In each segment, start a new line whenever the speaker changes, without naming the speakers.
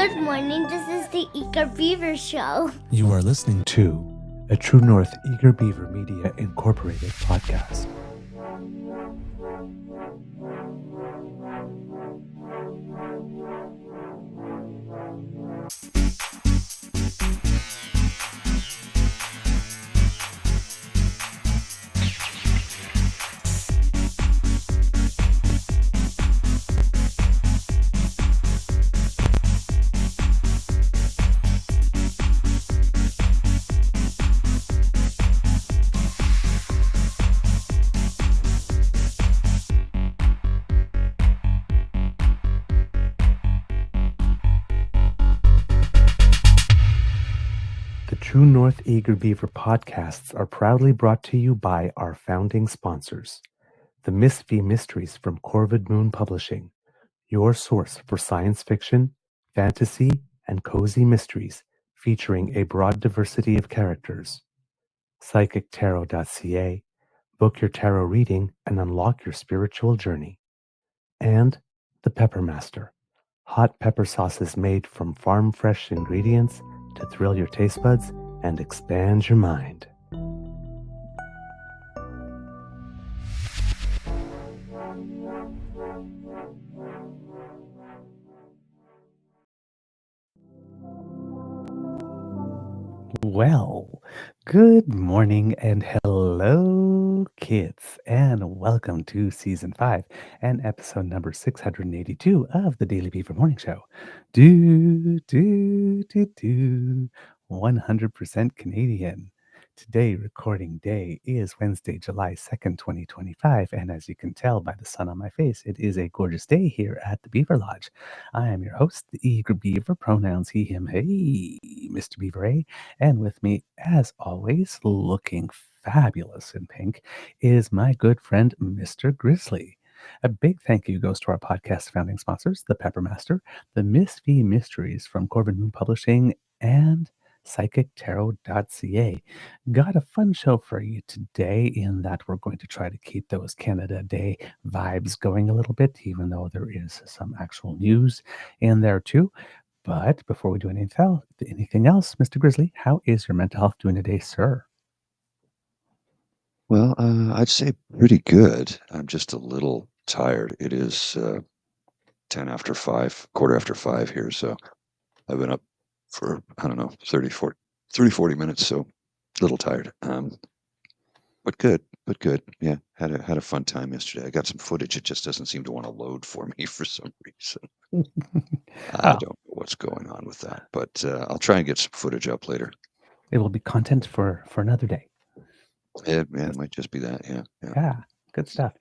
Good morning, this is the Eager Beaver Show.
You are listening to a True North Eager Beaver Media Incorporated podcast. The True North Eager Beaver podcasts are proudly brought to you by our founding sponsors, the Miss V Mysteries from Corvid Moon Publishing, your source for science fiction, fantasy, and cozy mysteries featuring a broad diversity of characters. PsychicTarot.ca, book your tarot reading and unlock your spiritual journey. And the Pepper Master, hot pepper sauces made from farm-fresh ingredients to thrill your taste buds and expand your mind. Well, good morning and hello, kids, and welcome to Season 5 and episode number 682 of the Daily Beaver Morning Show. 100% Canadian. Today, recording day is Wednesday, July 2nd, 2025, and as you can tell by the sun on my face, it is a gorgeous day here at the Beaver Lodge. I am your host, the Eager Beaver, pronouns he, him, hey, Mr. Beaver A, and with me, as always, looking fabulous in pink, is my good friend, Mr. Grizzly. A big thank you goes to our podcast founding sponsors, the Pepper Master, the Miss V Mysteries from Corvid Moon Publishing, and PsychicTarot.ca. Got a fun show for you today in that we're going to try to keep those Canada Day vibes going a little bit, even though there is some actual news in there too. But before we do anything else, Mr. Grizzly, how is your mental health doing today, sir?
Well, I'd say pretty good. I'm just a little tired. It is 10 after 5, quarter after 5 here. So I've been up for, I don't know, 30, 40 minutes. So a little tired. But good. Yeah, had a fun time yesterday. I got some footage. It just doesn't seem to want to load for me for some reason. I don't know what's going on with that, but I'll try and get some footage up later.
It will be content for another day.
It might just be that.
Yeah, good stuff.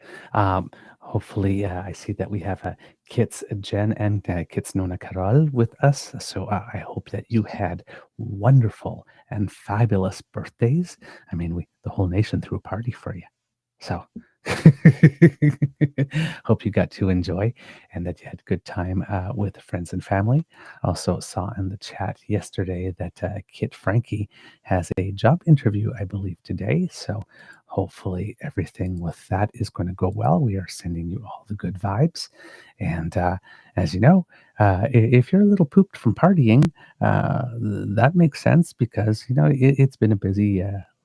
Hopefully, I see that we have Kits Jen and Kits Nona Carol with us. So I hope that you had wonderful and fabulous birthdays. I mean, the whole nation threw a party for you. So hope you got to enjoy and that you had a good time with friends and family. Also saw in the chat yesterday that Kit Frankie has a job interview, I believe, today. So hopefully everything with that is going to go well. We are sending you all the good vibes. And as you know, if you're a little pooped from partying, that makes sense because, it's been a busy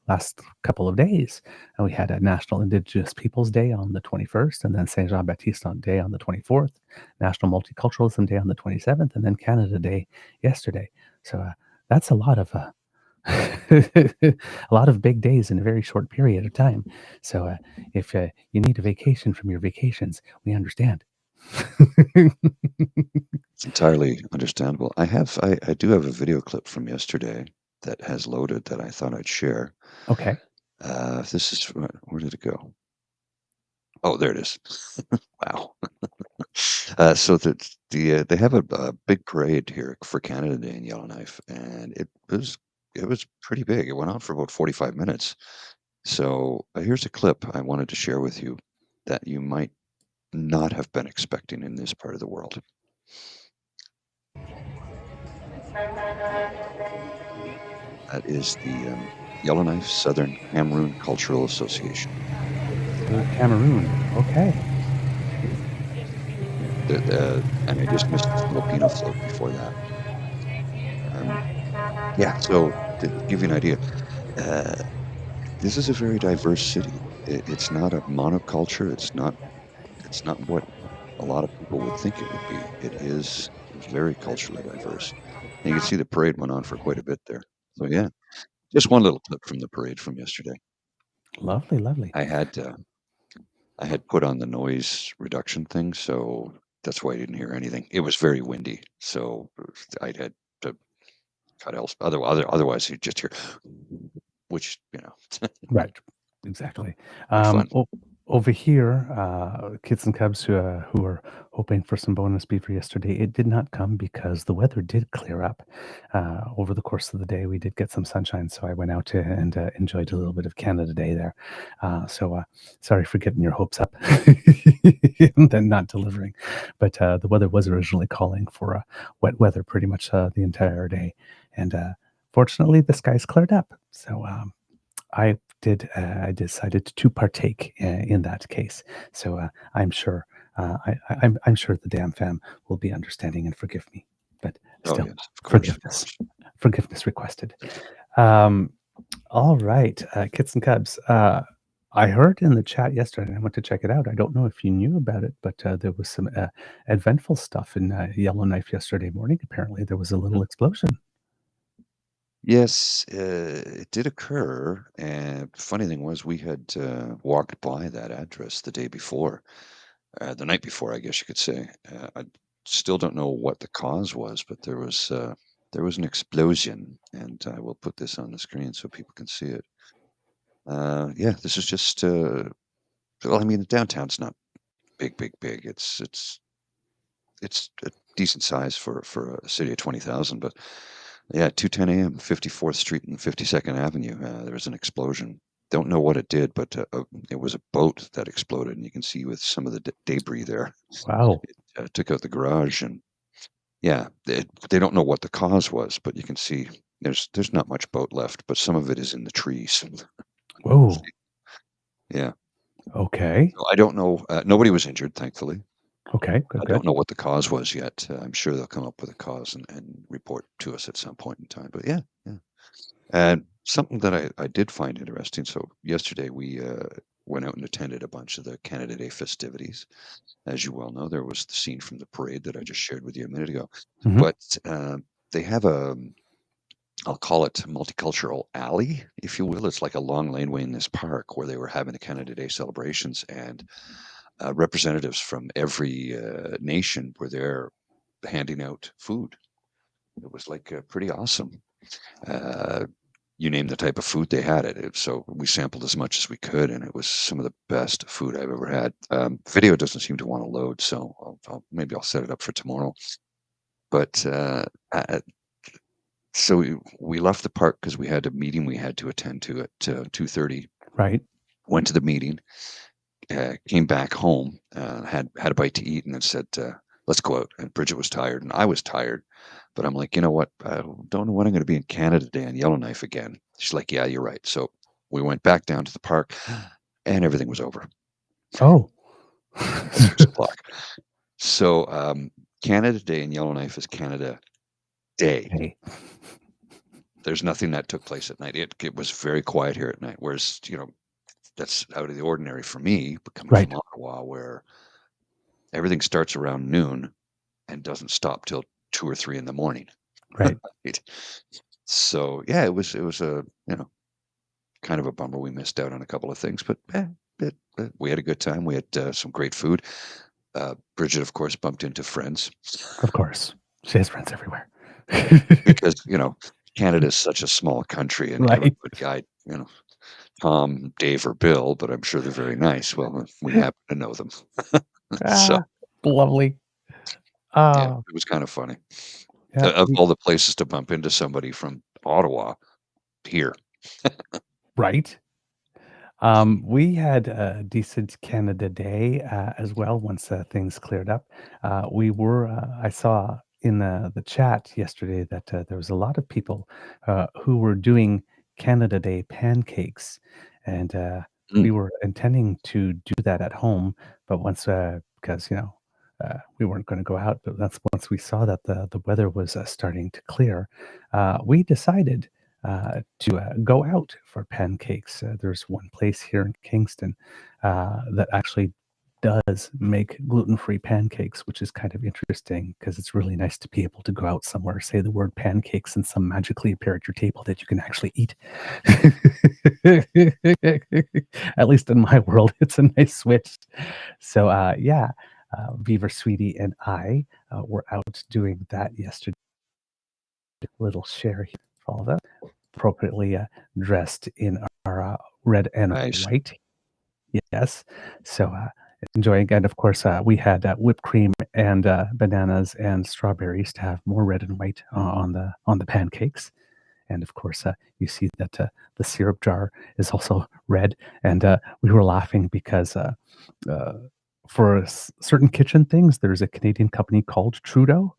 last couple of days. And we had a National Indigenous Peoples Day on the 21st, and then Saint Jean-Baptiste Day on the 24th, National Multiculturalism Day on the 27th, and then Canada Day yesterday. So that's a lot of a lot of big days in a very short period of time. So if you need a vacation from your vacations, we understand.
It's entirely understandable. I do have a video clip from yesterday that has loaded that I thought I'd share.
Okay.
This is where did it go? Oh, there it is. Wow. So they have a big parade here for Canada Day in Yellowknife, and it was pretty big. It went on for about 45 minutes. So here's a clip I wanted to share with you that you might not have been expecting in this part of the world. That is the Yellowknife Southern Cameroon Cultural Association.
Cameroon, okay.
And I just missed the Filipino float before that. Yeah, so to give you an idea, uh, this is a very diverse city. It's not a monoculture. It's not what a lot of people would think it would be. It is very culturally diverse. And you can see the parade went on for quite a bit there. So yeah, just one little clip from the parade from yesterday.
Lovely, lovely.
I had I had put on the noise reduction thing, so that's why I didn't hear anything. It was very windy, so I had to cut else. Otherwise, you'd just hear, which
Right. Exactly.
not fun.
Over here, kids and cubs who were hoping for some bonus beaver yesterday, it did not come because the weather did clear up over the course of the day. We did get some sunshine, so I went out and enjoyed a little bit of Canada Day there. Sorry for getting your hopes up and then not delivering. But the weather was originally calling for wet weather pretty much the entire day, and fortunately, the skies cleared up. So I decided to partake in that case. So I'm sure I'm sure the DAMFAM will be understanding and forgive me. But
Oh
still,
yes, of course, of
forgiveness
course.
forgiveness requested. Um, all right, kits and cubs. I heard in the chat yesterday, and I went to check it out. I don't know if you knew about it, but there was some eventful stuff in Yellowknife yesterday morning. Apparently, there was a little explosion.
Yes, it did occur. And funny thing was, we had walked by that address the day before, the night before, I guess you could say. I still don't know what the cause was, but there was an explosion, and I will put this on the screen so people can see it. Yeah, this is just. Well, I mean, the downtown's not big. It's a decent size for a city of 20,000, but yeah, 2:10 a.m., 54th Street and 52nd Avenue. There was an explosion. Don't know what it did, but it was a boat that exploded, and you can see with some of the debris there,
Wow.
it took out the garage, and yeah, they don't know what the cause was, but you can see there's not much boat left, but some of it is in the trees.
Whoa.
Yeah,
Okay.
so I don't know. Nobody was injured, thankfully.
Okay.
I
Good.
don't know what the cause was yet. I'm sure they'll come up with a cause and report to us at some point in time. But yeah, yeah. And something that I did find interesting. So yesterday we went out and attended a bunch of the Canada Day festivities. As you well know, there was the scene from the parade that I just shared with you a minute ago.
Hmm.
But they have I'll call it multicultural alley, if you will. It's like a long laneway in this park where they were having the Canada Day celebrations, and representatives from every nation were there handing out food. It was like pretty awesome. Uh, you name the type of food they had so we sampled as much as we could, and it was some of the best food I've ever had. Video doesn't seem to want to load, so maybe I'll set it up for tomorrow. But uh, so we left the park because we had a meeting we had to attend to at 2:30.
Right.
Went to the meeting, came back home, had a bite to eat, and then said, "Let's go out." And Bridget was tired, and I was tired, but I'm like, you know what? I don't know when I'm going to be in Canada Day on Yellowknife again. She's like, "Yeah, you're right." So we went back down to the park, and everything was over
Oh.
at 6 o'clock. So Canada Day in Yellowknife is Canada Day.
Hey.
There's nothing that took place at night. It was very quiet here at night, whereas that's out of the ordinary for me, but coming
Right.
from Ottawa, where everything starts around noon and doesn't stop till 2 or 3 in the morning.
Right.
Right? So yeah, it was a kind of a bummer we missed out on a couple of things, but we had a good time. We had some great food. Bridget, of course, bumped into friends
Of course. She has friends everywhere.
because Canada is such a small country, and
Right.
everybody, Tom, Dave, or Bill, but I'm sure they're very nice. Well, we happen to know them, so
Ah, lovely.
yeah,
Oh,
it was kind of funny.
yeah.
Of all the places to bump into somebody from Ottawa, here.
Right. We had a decent Canada Day as well once things cleared up. I saw in the chat yesterday that there was a lot of people who were doing Canada Day pancakes, and we
Mm.
were intending to do that at home, but once because we weren't going to go out, but that's once we saw that the weather was starting to clear, we decided to go out for pancakes. There's one place here in Kingston that actually does make gluten-free pancakes, which is kind of interesting because it's really nice to be able to go out somewhere, say the word pancakes, and some magically appear at your table that you can actually eat. At least in my world, it's a nice switch. So, yeah, Beaver Sweetie and I were out doing that yesterday. Little share here for all of that. Appropriately dressed in our red and
Nice.
white. Yes. So enjoying, and of course, we had whipped cream and bananas and strawberries to have more red and white on the pancakes. And of course, you see that the syrup jar is also red. And we were laughing because for certain kitchen things, there's a Canadian company called Trudeau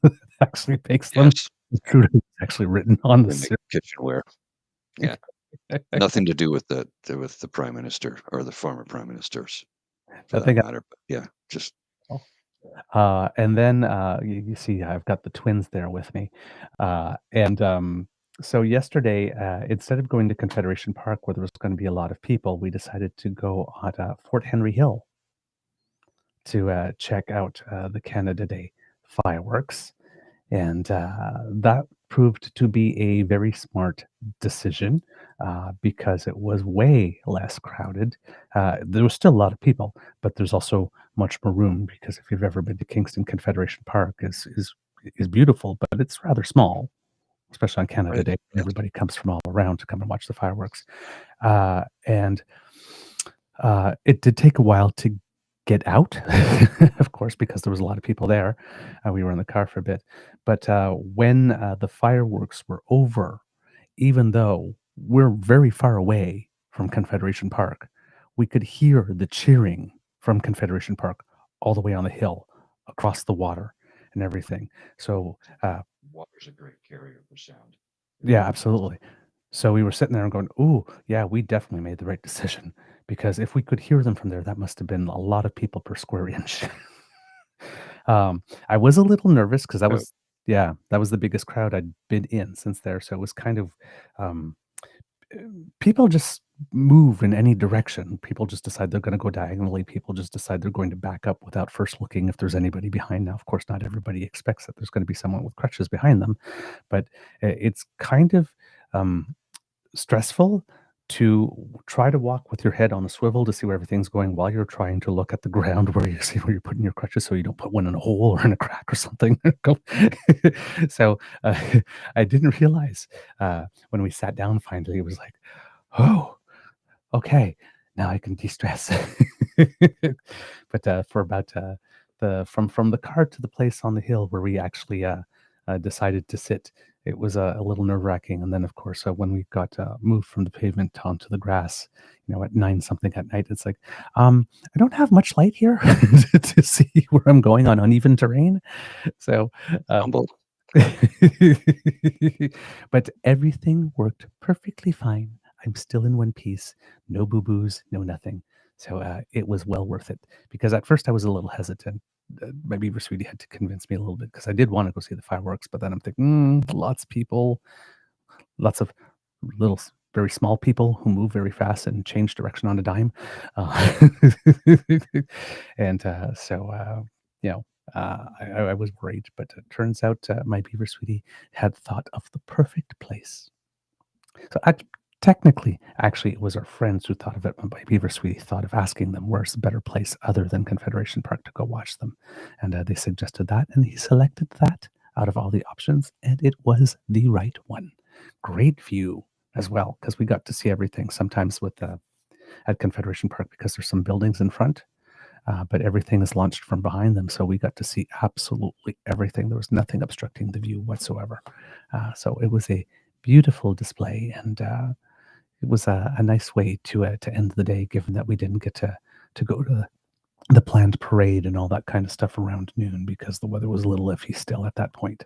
that actually makes them.
Yes.
Trudeau is actually written on the
They make
syrup.
kitchenware. Yeah. Nothing to do with the prime minister or the former prime ministers, for
They
that
got
matter. But yeah, just
and then you see I've got the twins there with me. And so yesterday, instead of going to Confederation Park where there was going to be a lot of people, we decided to go at Fort Henry Hill to check out the Canada Day fireworks. And that proved to be a very smart decision because it was way less crowded. There was still a lot of people, but there's also much more room because if you've ever been to Kingston Confederation Park, is beautiful, but it's rather small, especially on Canada
right.
Day.
Yes.
Everybody comes from all around to come and watch the fireworks. And it did take a while to get out, of course, because there was a lot of people there. We were in the car for a bit. But when the fireworks were over, even though we're very far away from Confederation Park, we could hear the cheering from Confederation Park all the way on the hill, across the water and everything. So,
Water's a great carrier for sound.
yeah, absolutely. So we were sitting there and going, "Ooh, yeah, we definitely made the right decision because if we could hear them from there, that must have been a lot of people per square inch." I was a little nervous because
Oh,
that was the biggest crowd I'd been in since there. So it was kind of um, people just move in any direction. People just decide they're going to go diagonally. People just decide they're going to back up without first looking if there's anybody behind. Now, of course, not everybody expects that there's going to be someone with crutches behind them, but it's kind of stressful to try to walk with your head on a swivel to see where everything's going while you're trying to look at the ground where you see where you're putting your crutches so you don't put one in a hole or in a crack or something. So I didn't realize when we sat down finally, it was like, oh, okay, now I can de-stress. But for about the from the car to the place on the hill where we actually decided to sit, it was a little nerve-wracking. And then, of course, when we got moved from the pavement onto the grass, at 9 something at night, it's like, I don't have much light here to see where I'm going on uneven terrain. So,
humble.
but everything worked perfectly fine. I'm still in one piece, no boo-boos, no nothing. So it was well worth it because at first I was a little hesitant. My Beaver Sweetie had to convince me a little bit because I did want to go see the fireworks, but then I'm thinking, lots of people, lots of little, very small people who move very fast and change direction on a dime. Uh, and I was worried, but it turns out my Beaver Sweetie had thought of the perfect place. So technically, actually, it was our friends who thought of it. My Beaver Sweetie thought of asking them where's the better place other than Confederation Park to go watch them. And they suggested that, and he selected that out of all the options, and it was the right one. Great view as well, because we got to see everything. Sometimes at Confederation Park, because there's some buildings in front, but everything is launched from behind them, so we got to see absolutely everything. There was nothing obstructing the view whatsoever. So it was a beautiful display, and it was a nice way to end the day, given that we didn't get to go to the planned parade and all that kind of stuff around noon because the weather was a little iffy still at that point.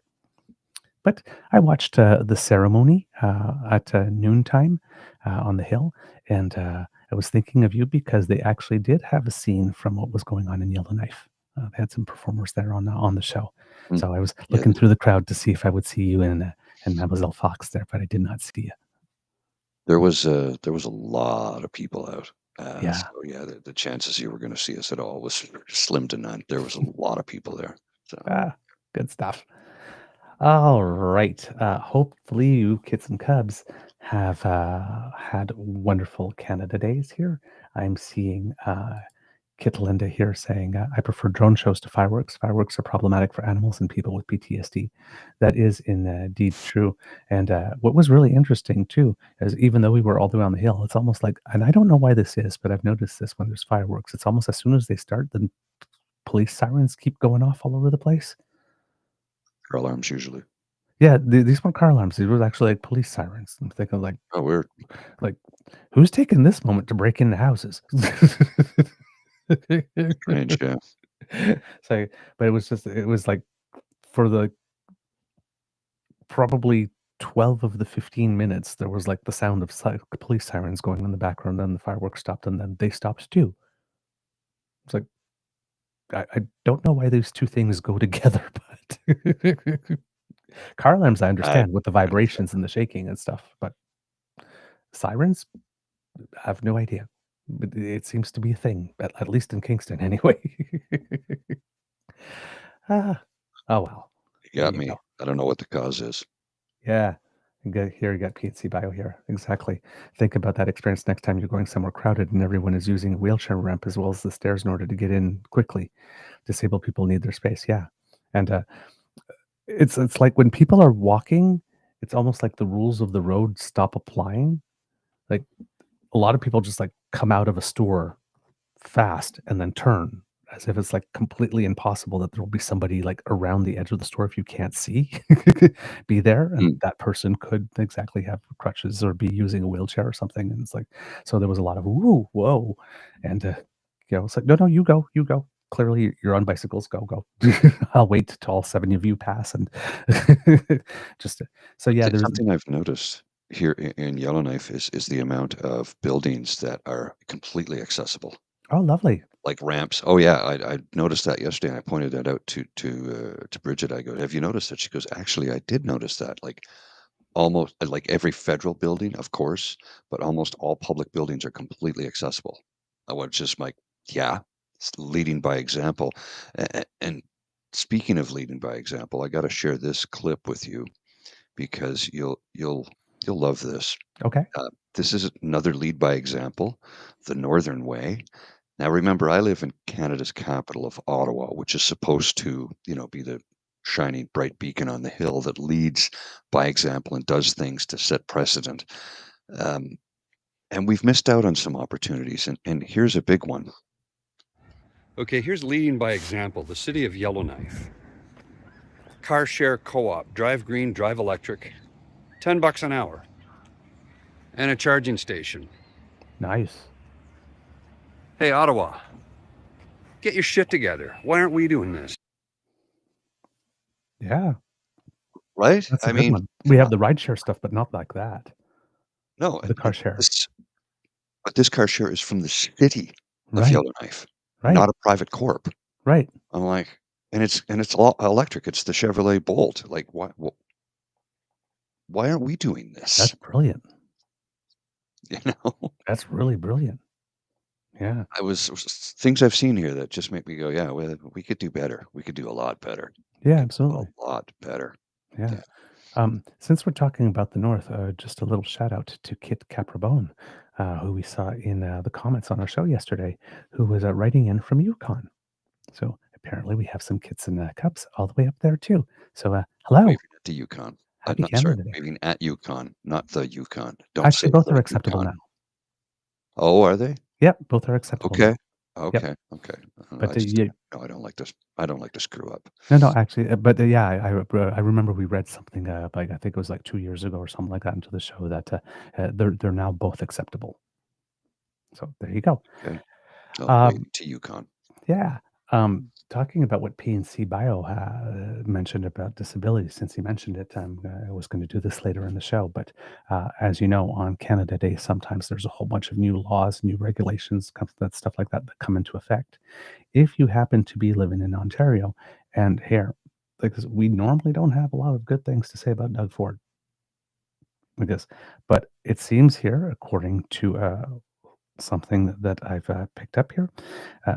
But I watched the ceremony at noontime on the hill, and I was thinking of you because they actually did have a scene from what was going on in Yellowknife They had some performers there on the show.
Mm.
So I was
Yeah,
looking through the crowd to see if I would see you and Mademoiselle Fox there, but I did not see you.
there was a lot of people out.
Yeah.
So yeah, the chances you were going to see us at all was slim to none. There was a lot of people there. So
Ah, good stuff. All right. Hopefully, you kits and cubs have had wonderful Canada Days here. I'm seeing Kit Linda here saying, I prefer drone shows to fireworks. Fireworks are problematic for animals and people with PTSD. That is indeed true. And what was really interesting, too, is even though we were all the way on the hill, it's almost like, and I don't know why this is, but I've noticed this when there's fireworks, it's almost as soon as they start, the police sirens keep going off all over the place.
car alarms usually.
Yeah, these weren't car alarms. These were actually like police sirens. I'm thinking
Oh, weird.
like, who's taking this moment to break into houses?
Strange. Yeah.
So, but it was like for the probably 12 of the 15 minutes, there was like the sound of police sirens going in the background, then the fireworks stopped, and then they stopped too. It's like, I don't know why those two things go together, but car alarms, I
I
understand with the vibrations and the shaking and stuff, but sirens, I have no idea. But it seems to be a thing, at least in Kingston anyway. Ah, oh well.
You
There
got
you
me.
go.
I don't know what the cause is.
Yeah. Here you got PNC Bio here. Exactly. Think about that experience next time you're going somewhere crowded and everyone is using a wheelchair ramp as well as the stairs in order to get in quickly. Disabled people need their space. Yeah. And it's like when people are walking, it's almost like the rules of the road stop applying. Like a lot of people just like come out of a store fast and then turn as if it's like completely impossible that there will be somebody like around the edge of the store if you can't see be there, and
Mm.
that person could exactly have crutches or be using a wheelchair or something, and it's like, so there was a lot of woo whoa, and it's like, no, you go, clearly you're on bicycles, go. I'll wait till all seven of you pass, and just so yeah, there's
Something I've noticed here in Yellowknife is the amount of buildings that are completely accessible,
oh lovely,
like ramps. Oh yeah, I noticed that yesterday, and I pointed that out to Bridget. I go, "Have you noticed that?" She goes, "Actually, I did notice that. Like almost like every federal building, of course, but almost all public buildings are completely accessible." I was just like, "Yeah, it's leading by example." And speaking of leading by example, I got to share this clip with you because you'll love this.
okay,
This is another lead by example, the Northern Way. Now, remember, I live in Canada's capital of Ottawa, which is supposed to, be the shining bright beacon on the hill that leads by example and does things to set precedent. Um, and we've missed out on some opportunities. And here's a big one.
Okay, here's leading by example, the city of Yellowknife. Car share co-op, drive green, drive electric, $10 an hour. And a charging station.
nice,
Hey, Ottawa, get your shit together. Why aren't we doing this?
yeah,
Right?
that's a
I
good
mean,
one. We
come
have
on.
the rideshare stuff, but not like that.
No,
The car share,
but this car share is from the city of
right,
Yellowknife,
right,
not a private corp.
right.
I'm like, and it's all electric. It's the Chevrolet Bolt. Like, why aren't we doing
That's
this?
brilliant.
You know,
That's really brilliant. Yeah.
things I've seen here that just make me go, yeah, well, we could do better. We could do a lot better. We
Yeah,
could do
absolutely.
a lot better.
Yeah.
Yeah.
Since we're talking about the North, just a little shout out to Kit Caprabone, who we saw in the comments on our show yesterday, who was writing in from Yukon. So apparently we have some kits and cubs all the way up there too. So hello,
Waving at the Yukon.
happy
Not sorry,
Canada Day.
waving at Yukon, not the Yukon. Don't
Actually,
say
both are
the
acceptable
Yukon.
now.
Oh, are they?
Yep, both are acceptable
Okay.
now. Yep.
Okay. Okay. I
But
just
yeah,
no, I don't like this. I don't like to screw up.
no, actually, but yeah, I remember we read something like I think it was like 2 years ago or something like that into the show that they're now both acceptable. So there you go.
Okay. Oh,
Um,
waving to Yukon.
yeah. Um, talking about what PNC Bio mentioned about disability, since he mentioned it, I was going to do this later in the show. But as you know, on Canada Day, sometimes there's a whole bunch of new laws, new regulations, stuff like that come into effect. If you happen to be living in Ontario, and here, because we normally don't have a lot of good things to say about Doug Ford, I guess, but it seems here, according to something that I've picked up here, uh,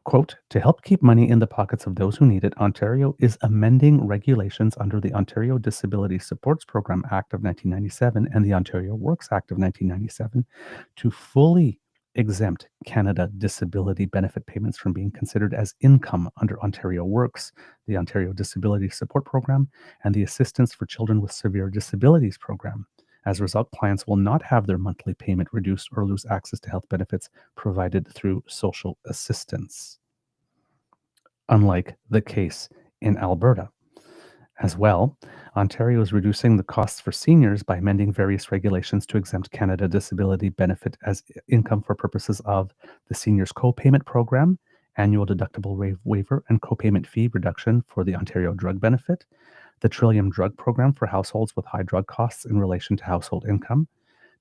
quote, to help keep money in the pockets of those who need it, Ontario is amending regulations under the Ontario Disability Supports Program Act of 1997 and the Ontario Works Act of 1997 to fully exempt Canada disability benefit payments from being considered as income under Ontario Works, the Ontario Disability Support Program, and the Assistance for Children with Severe Disabilities Program. As a result, clients will not have their monthly payment reduced or lose access to health benefits provided through social assistance, unlike the case in Alberta. As well, Ontario is reducing the costs for seniors by amending various regulations to exempt Canada Disability Benefit as income for purposes of the Seniors Co-Payment Program, annual deductible waiver and co-payment fee reduction for the Ontario Drug Benefit, the Trillium Drug Program for households with high drug costs in relation to household income,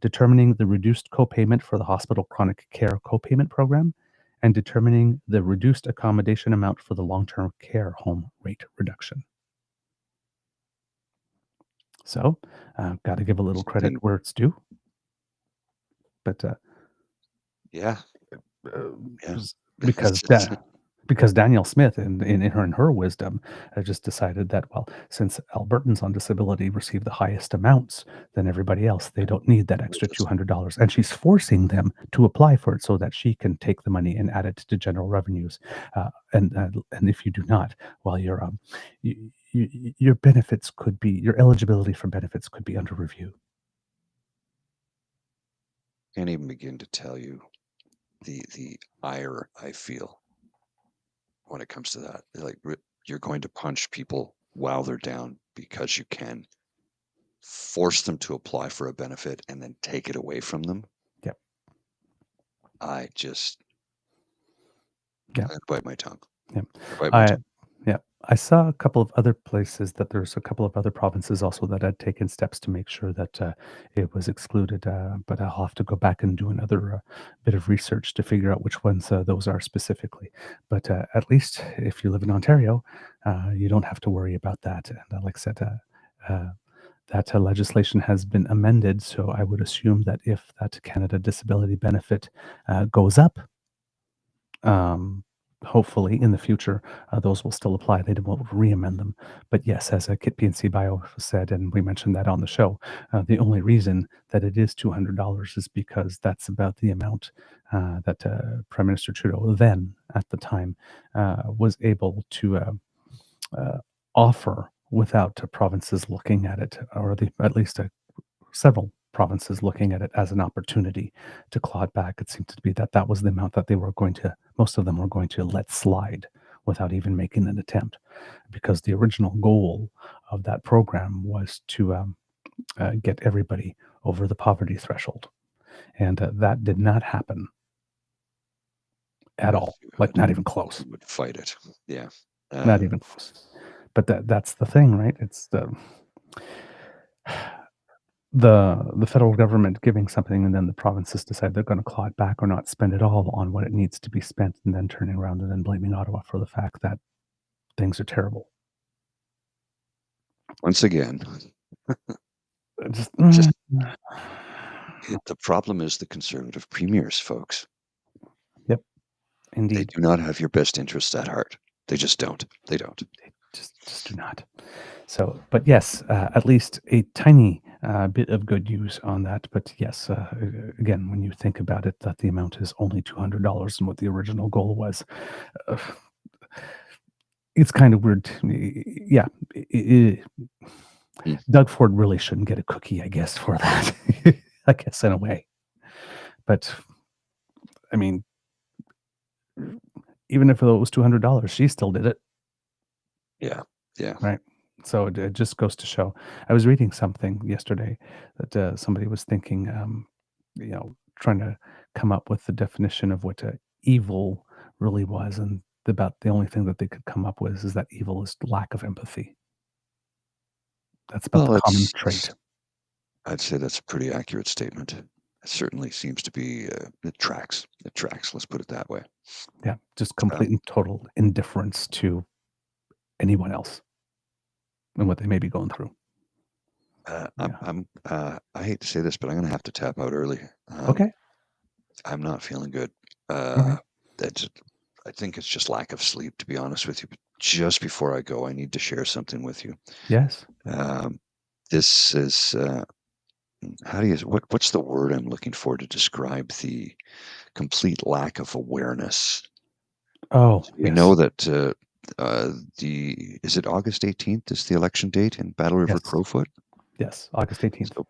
determining the reduced co-payment for the Hospital Chronic Care Co-Payment Program, and determining the reduced accommodation amount for the long-term care home rate reduction. So, got to give a little credit where it's due. But
Yeah.
because Danielle Smith, in her wisdom, just decided that, well, since Albertans on disability receive the highest amounts than everybody else, they don't need that extra $200, and she's forcing them to apply for it so that she can take the money and add it to general revenues. And if you do not, well, your benefits could be, your eligibility for benefits could be under review.
Can't even begin to tell you the ire I feel when it comes to that. Like, you're going to punch people while they're down because you can, force them to apply for a benefit and then take it away from them.
Yep.
I bite my tongue.
Yep.
Yeah.
I saw a couple of other places that there's a couple of other provinces also that had taken steps to make sure that it was excluded, but I'll have to go back and do another bit of research to figure out which ones those are specifically. But at least if you live in Ontario, you don't have to worry about that. And like I said, that legislation has been amended, so I would assume that if that Canada Disability Benefit goes up, hopefully in the future, those will still apply. They won't re-amend them. But yes, as Kit PNC Bio said, and we mentioned that on the show, the only reason that it is $200 is because that's about the amount that Prime Minister Trudeau then, at the time, was able to offer without provinces looking at it, or at least several provinces looking at it as an opportunity to claw it back. It seemed to be that was the amount that most of them were going to let slide without even making an attempt, because the original goal of that program was to get everybody over the poverty threshold. And that did not happen at all. Like, not even close.
Would fight it. Yeah.
Not even close. But that's the thing, right? It's the federal government giving something, and then the provinces decide they're going to claw it back or not spend it all on what it needs to be spent, and then turning around and then blaming Ottawa for the fact that things are terrible.
Once again, the problem is the Conservative premiers, folks.
Yep, indeed.
They do not have your best interests at heart. They just don't. They don't.
They just do not. So, but yes, at least a tiny bit of good news on that. But yes, again, when you think about it, that the amount is only $200 and what the original goal was, it's kind of weird. Yeah, Doug Ford really shouldn't get a cookie, I guess, for that. I guess in a way. But I mean, even if it was $200, she still did it.
Yeah. Yeah.
Right. So it just goes to show. I was reading something yesterday that somebody was thinking, trying to come up with the definition of what evil really was, and about the only thing that they could come up with is that evil is lack of empathy. That's about
Well,
the common trait.
I'd say that's a pretty accurate statement. It certainly seems to be, it tracks. It tracks. Let's put it that way.
Yeah, just complete and total indifference to anyone else and what they may be going through.
I hate to say this, but I'm going to have to tap out early.
Okay.
I'm not feeling good.
right.
I think it's just lack of sleep, to be honest with you. But just before I go, I need to share something with you.
Yes.
This is what's the word I'm looking for to describe the complete lack of awareness?
Oh,
We
yes.
know that is it August 18th is the election date in Battle River
Yes.
Crowfoot?
Yes, August 18th.
So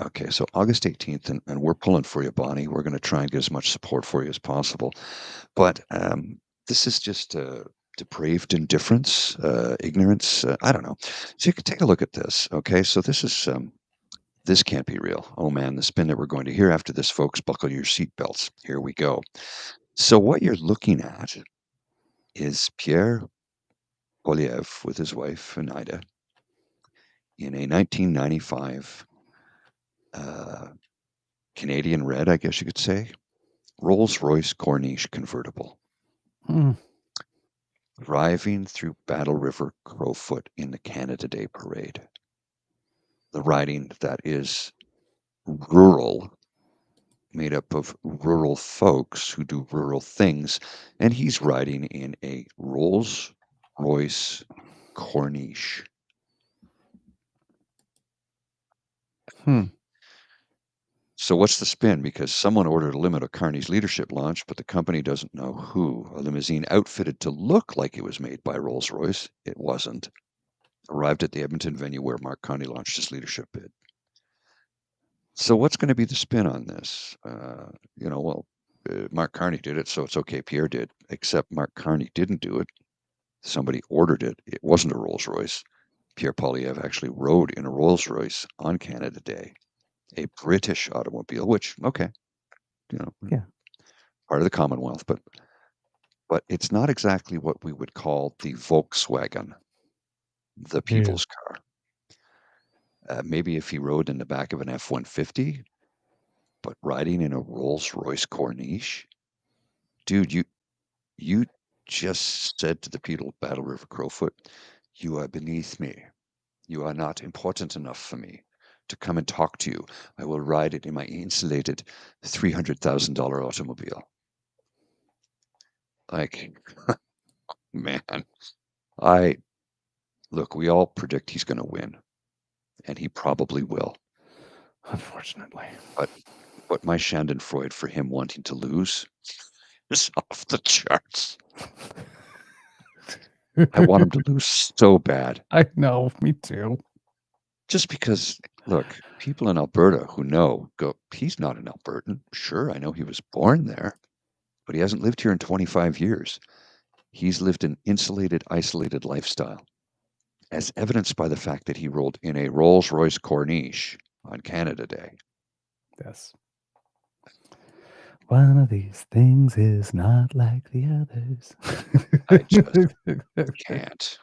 okay, so August 18th, and we're pulling for you, Bonnie. We're going to try and get as much support for you as possible. But this is just depraved indifference, ignorance. I don't know. So you can take a look at this. Okay, so this can't be real. Oh man, the spin that we're going to hear after this, folks. Buckle your seatbelts. Here we go. So what you're looking at is Pierre Poilievre with his wife, Anida, in a 1995 Canadian red, I guess you could say, Rolls-Royce Corniche convertible, driving through Battle River Crowfoot in the Canada Day Parade. The riding that is rural, made up of rural folks who do rural things, and he's riding in a Rolls-Royce Corniche. So what's the spin? Because someone ordered a limo to Carney's leadership launch, but the company doesn't know who. A limousine outfitted to look like it was made by Rolls-Royce. It wasn't. Arrived at the Edmonton venue where Mark Carney launched his leadership bid. So what's going to be the spin on this? Mark Carney did it, so it's okay. Pierre did, except Mark Carney didn't do it. Somebody ordered it. It wasn't a Rolls-Royce. Pierre Poilievre actually rode in a Rolls-Royce on Canada Day, a British automobile, which, okay, part of the Commonwealth, but it's not exactly what we would call the Volkswagen, the people's car. Maybe if he rode in the back of an F-150, but riding in a Rolls-Royce Corniche, dude, you just said to the people of Battle River Crowfoot, you are beneath me. You are not important enough for me to come and talk to you. I will ride it in my insulated $300,000 automobile. Like, man, we all predict he's going to win, and he probably will.
Unfortunately.
But my Schadenfreude for him wanting to lose is off the charts. I want him to lose so bad.
I know, me too.
Just because, look, people in Alberta who know go, he's not an Albertan. Sure, I know he was born there, but he hasn't lived here in 25 years. He's lived an insulated, isolated lifestyle, as evidenced by the fact that he rolled in a Rolls-Royce Corniche on Canada Day.
Yes. One of these things is not like the others.
I just can't.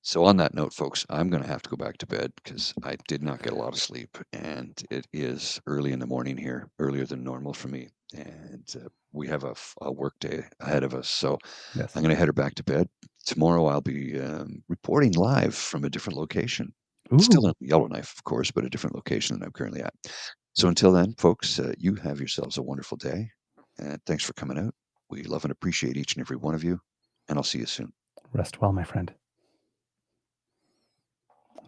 So on that note, folks, I'm going to have to go back to bed because I did not get a lot of sleep, and it is early in the morning here, earlier than normal for me, and we have a work day ahead of us. So
Yes.
I'm going to head her back to bed. Tomorrow I'll be reporting live from a different location.
Ooh.
Still in Yellowknife, of course, but a different location than I'm currently at. So until then, folks, you have yourselves a wonderful day, and thanks for coming out. We love and appreciate each and every one of you, and I'll see you soon.
Rest well, my friend.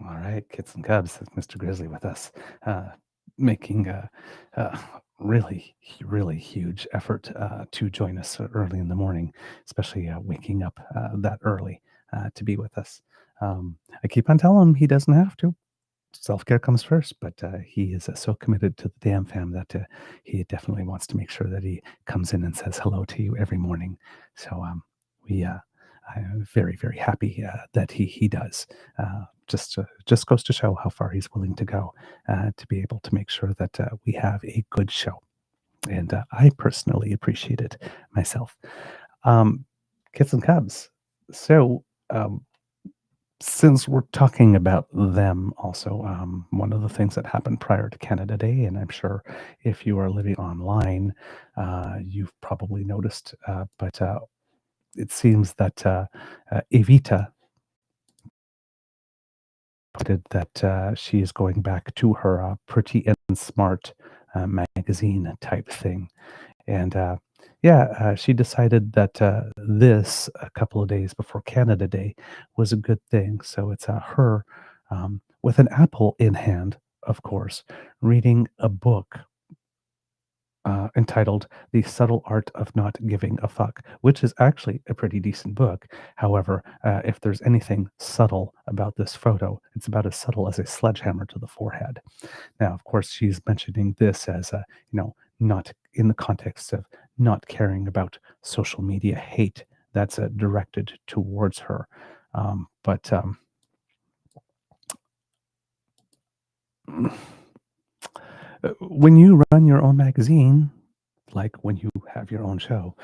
All right, kids and cubs, Mr. Grizzly with us, making a really, really huge effort to join us early in the morning, especially waking up that early to be with us. I keep on telling him he doesn't have to. Self-care comes first, but he is so committed to the DAMFAM that he definitely wants to make sure that he comes in and says hello to you every morning. So I'm very, very happy that he does. Just goes to show how far he's willing to go to be able to make sure that we have a good show. And I personally appreciate it myself. Kids and Cubs. So, since we're talking about them also, one of the things that happened prior to Canada Day, and I'm sure if you are living online, you've probably noticed, but it seems that Avita put that she is going back to her Pretty and Smart magazine type thing. And she decided that this, a couple of days before Canada Day, was a good thing. So it's her with an apple in hand, of course, reading a book entitled The Subtle Art of Not Giving a Fuck, which is actually a pretty decent book. However, if there's anything subtle about this photo, it's about as subtle as a sledgehammer to the forehead. Now, of course, she's mentioning this as not in the context of not caring about social media hate that's directed towards her. But when you run your own magazine, like when you have your own show,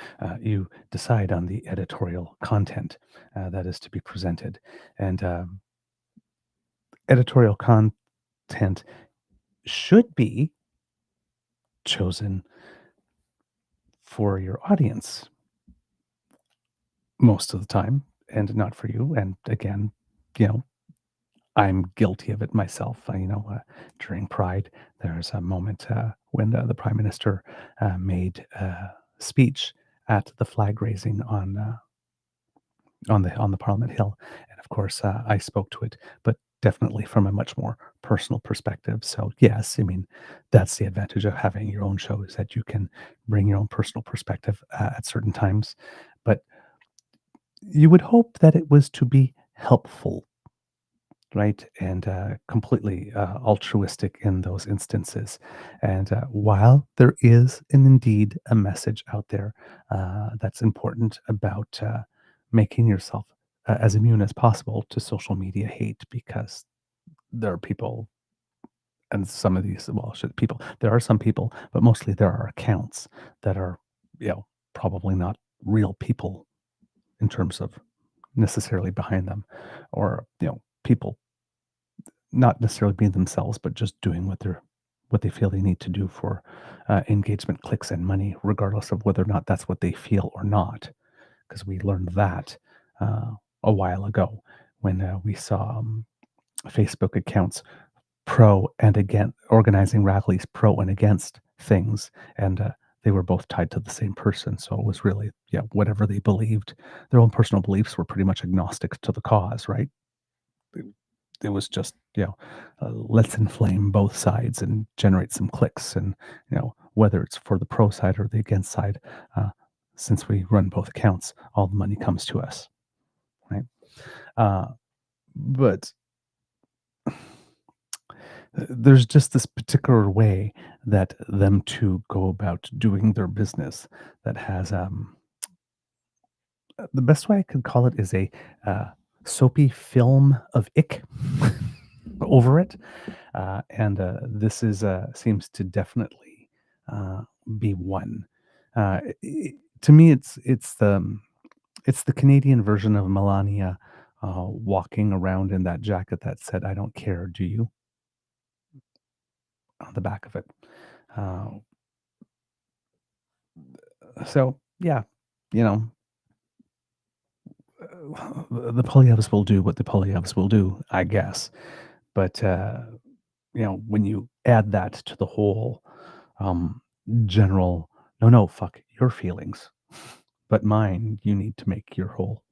you decide on the editorial content that is to be presented. And editorial content should be chosen for your audience most of the time and not for you. And again, I'm guilty of it myself. During Pride, there's a moment when the Prime Minister made a speech at the flag raising on the Parliament Hill, and of course I spoke to it, but definitely from a much more personal perspective. So yes, I mean that's the advantage of having your own show, is that you can bring your own personal perspective at certain times, but you would hope that it was to be helpful, right? And completely altruistic in those instances. And while there is indeed a message out there that's important about making yourself as immune as possible to social media hate, because there are people, and some of these, there are some people, but mostly there are accounts that are, probably not real people in terms of necessarily behind them, or, people not necessarily being themselves, but just doing what they feel they need to do for engagement, clicks, and money, regardless of whether or not that's what they feel or not. Because we learned that a while ago when we saw Facebook accounts pro and against, organizing rallies pro and against things, and they were both tied to the same person. So it was really, whatever they believed, their own personal beliefs were pretty much agnostic to the cause, right? It was just, let's inflame both sides and generate some clicks. And, whether it's for the pro side or the against side, since we run both accounts, all the money comes to us, right? But there's just this particular way that them two go about doing their business that has, the best way I could call it is a soapy film of ick over it, and this is seems to definitely be one. To me, it's the Canadian version of Melania walking around in that jacket that said, "I don't care, do you?" on the back of it. So yeah, you know, the Polyevs will do what the Polyevs will do, I guess. But when you add that to the whole general, no, fuck your feelings, but mine, you need to make your whole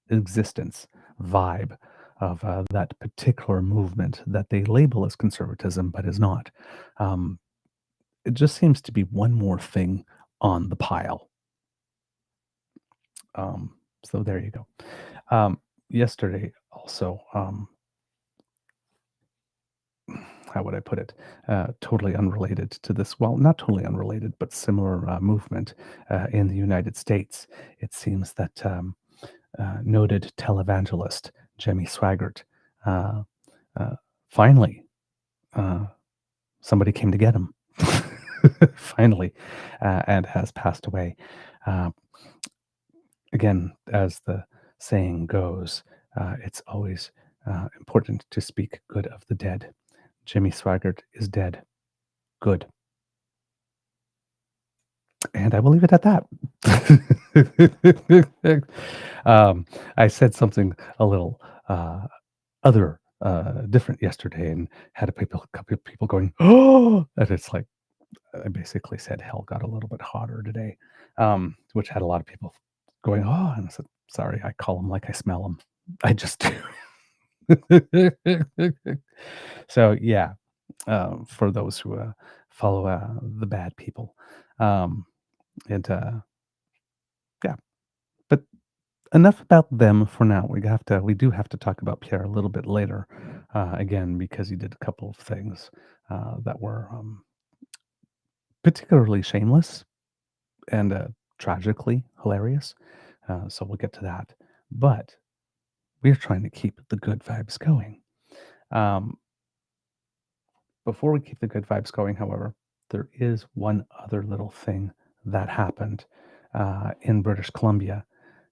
existence vibe of that particular movement that they label as conservatism, but is not. It just seems to be one more thing on the pile. So there you go. Yesterday also, how would I put it? Totally unrelated to this. Well, not totally unrelated, but similar movement in the United States. It seems that noted televangelist Jemmy Swaggart finally somebody came to get him. finally, and has passed away. Uh, Again, as the saying goes, it's always important to speak good of the dead. Jimmy Swaggart is dead. Good. And I will leave it at that. I said something a little different yesterday, and had a couple of people going, "Oh!" And it's like I basically said hell got a little bit hotter today, which had a lot of people going, "Oh!" And I said, "Sorry, I call them like I smell them. I just do." So yeah, for those who follow the bad people, um, and yeah, but enough about them for now. We do have to talk about Pierre a little bit later, again, because he did a couple of things that were particularly shameless and tragically hilarious. So we'll get to that. But we're trying to keep the good vibes going. Um, Before we keep the good vibes going, however, there is one other little thing that happened in British Columbia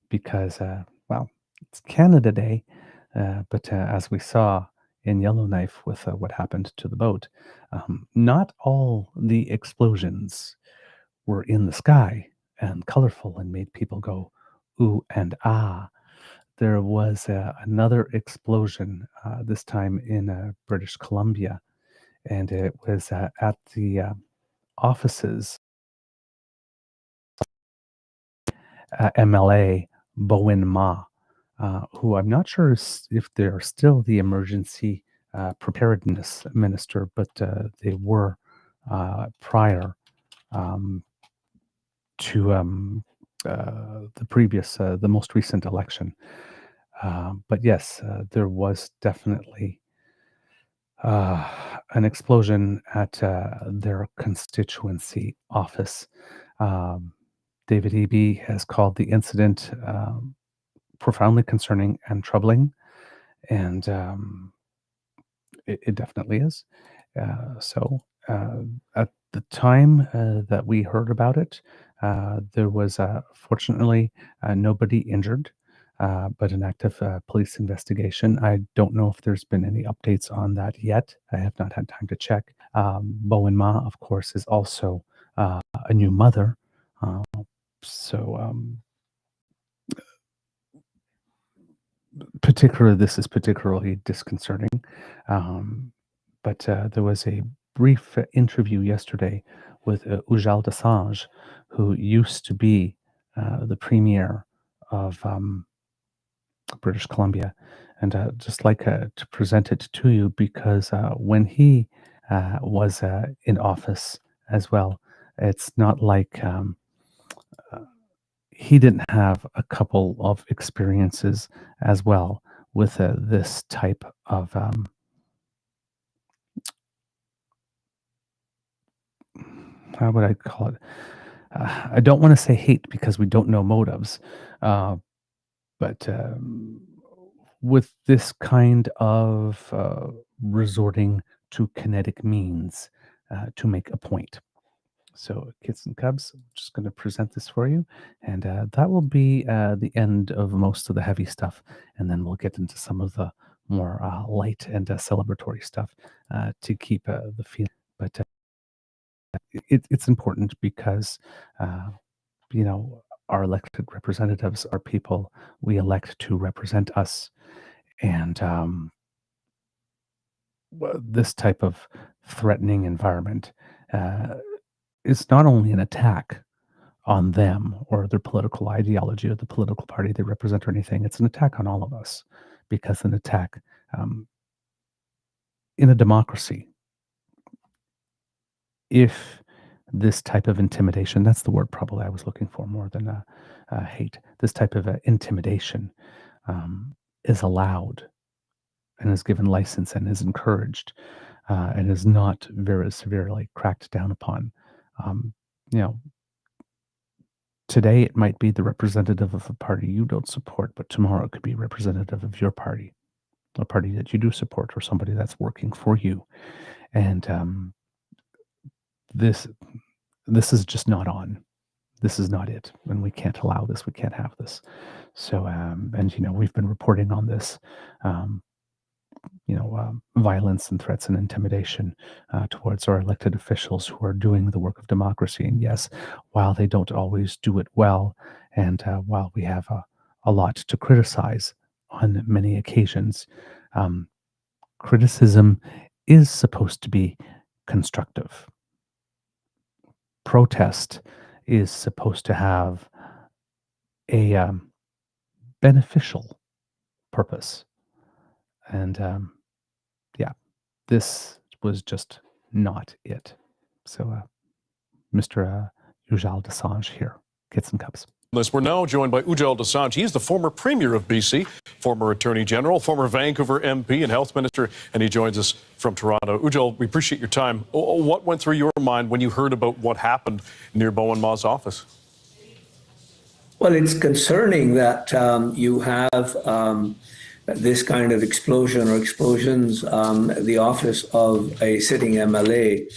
because, well, it's Canada Day, but as we saw in Yellowknife with what happened to the boat, not all the explosions were in the sky and colorful and made people go ooh and ah. There was another explosion, this time in British Columbia, and it was at the offices MLA Bowen Ma, who I'm not sure if they're still the emergency preparedness minister, but they were prior um, to the most recent election. But yes, there was definitely an explosion at their constituency office. Um, David Eby has called the incident profoundly concerning and troubling, and it definitely is. At the time that we heard about it, there was fortunately nobody injured, but an active police investigation. I don't know if there's been any updates on that yet. I have not had time to check. Bowen Ma, of course, is also a new mother. Uh, this is particularly disconcerting. Um, but there was a brief interview yesterday with Ujal Dosanjh, who used to be the premier of British Columbia. And just like to present it to you, because when he was in office as well, it's not like he didn't have a couple of experiences as well with this type of how would I call it? I don't want to say hate because we don't know motives, but with this kind of resorting to kinetic means to make a point. So, kids and cubs, I'm just going to present this for you, and that will be the end of most of the heavy stuff, and then we'll get into some of the more light and celebratory stuff to keep the feeling. But it's important because, uh, our elected representatives are people we elect to represent us, and this type of threatening environment is not only an attack on them or their political ideology or the political party they represent or anything. It's an attack on all of us because an attack in a democracy, if this type of intimidation, that's the word probably I was looking for more than hate, this type of intimidation is allowed and is given license and is encouraged and is not very severely cracked down upon. Um, you know, Today, it might be the representative of a party you don't support, but tomorrow it could be representative of your party, a party that you do support, or somebody that's working for you. And this this is just not on. This is not it, and we can't allow this. We can't have this. So, and we've been reporting on this, violence and threats and intimidation towards our elected officials who are doing the work of democracy. And yes, while they don't always do it well, and while we have a lot to criticize on many occasions, criticism is supposed to be constructive. Protest is supposed to have a beneficial purpose. And this was just not it. So, Mr. Ujjal Dosanjh here, Kits and Cups.
We're now joined by Ujjal Dosanjh. He's the former Premier of BC, former Attorney General, former Vancouver MP and Health Minister, and he joins us from Toronto. Ujjal, we appreciate your time. What went through your mind when you heard about what happened near Bowen Ma's office?
Well, it's concerning that you have this kind of explosion or explosions, the office of a sitting MLA.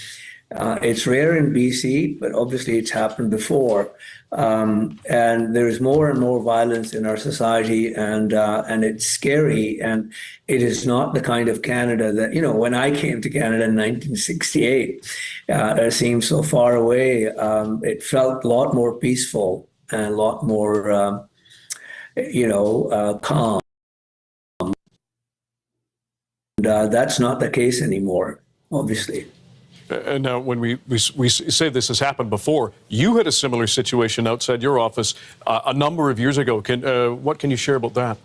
It's rare in BC, but obviously it's happened before. And there's more and more violence in our society, and it's scary. And it is not the kind of Canada that, when I came to Canada in 1968, it seemed so far away. It felt a lot more peaceful and a lot more, calm. And that's not the case anymore, obviously.
And now, when we say this has happened before, you had a similar situation outside your office a number of years ago. What can you share about that?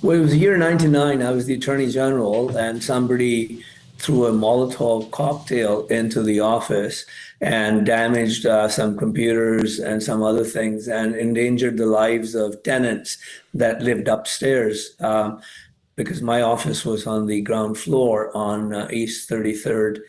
Well, it was the year 99. I was the Attorney General, and somebody threw a Molotov cocktail into the office and damaged some computers and some other things and endangered the lives of tenants that lived upstairs. Because my office was on the ground floor on East 33rd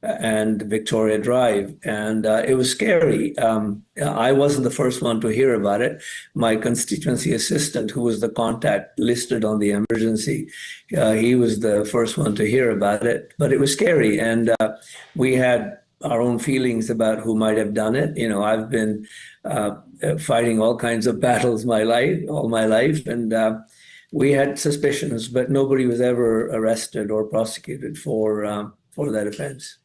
and Victoria Drive. And it was scary. I wasn't the first one to hear about it. My constituency assistant, who was the contact listed on the emergency, he was the first one to hear about it. But it was scary. And we had our own feelings about who might have done it. I've been fighting all kinds of battles all my life. And we had suspicions, but nobody was ever arrested or prosecuted for that offense.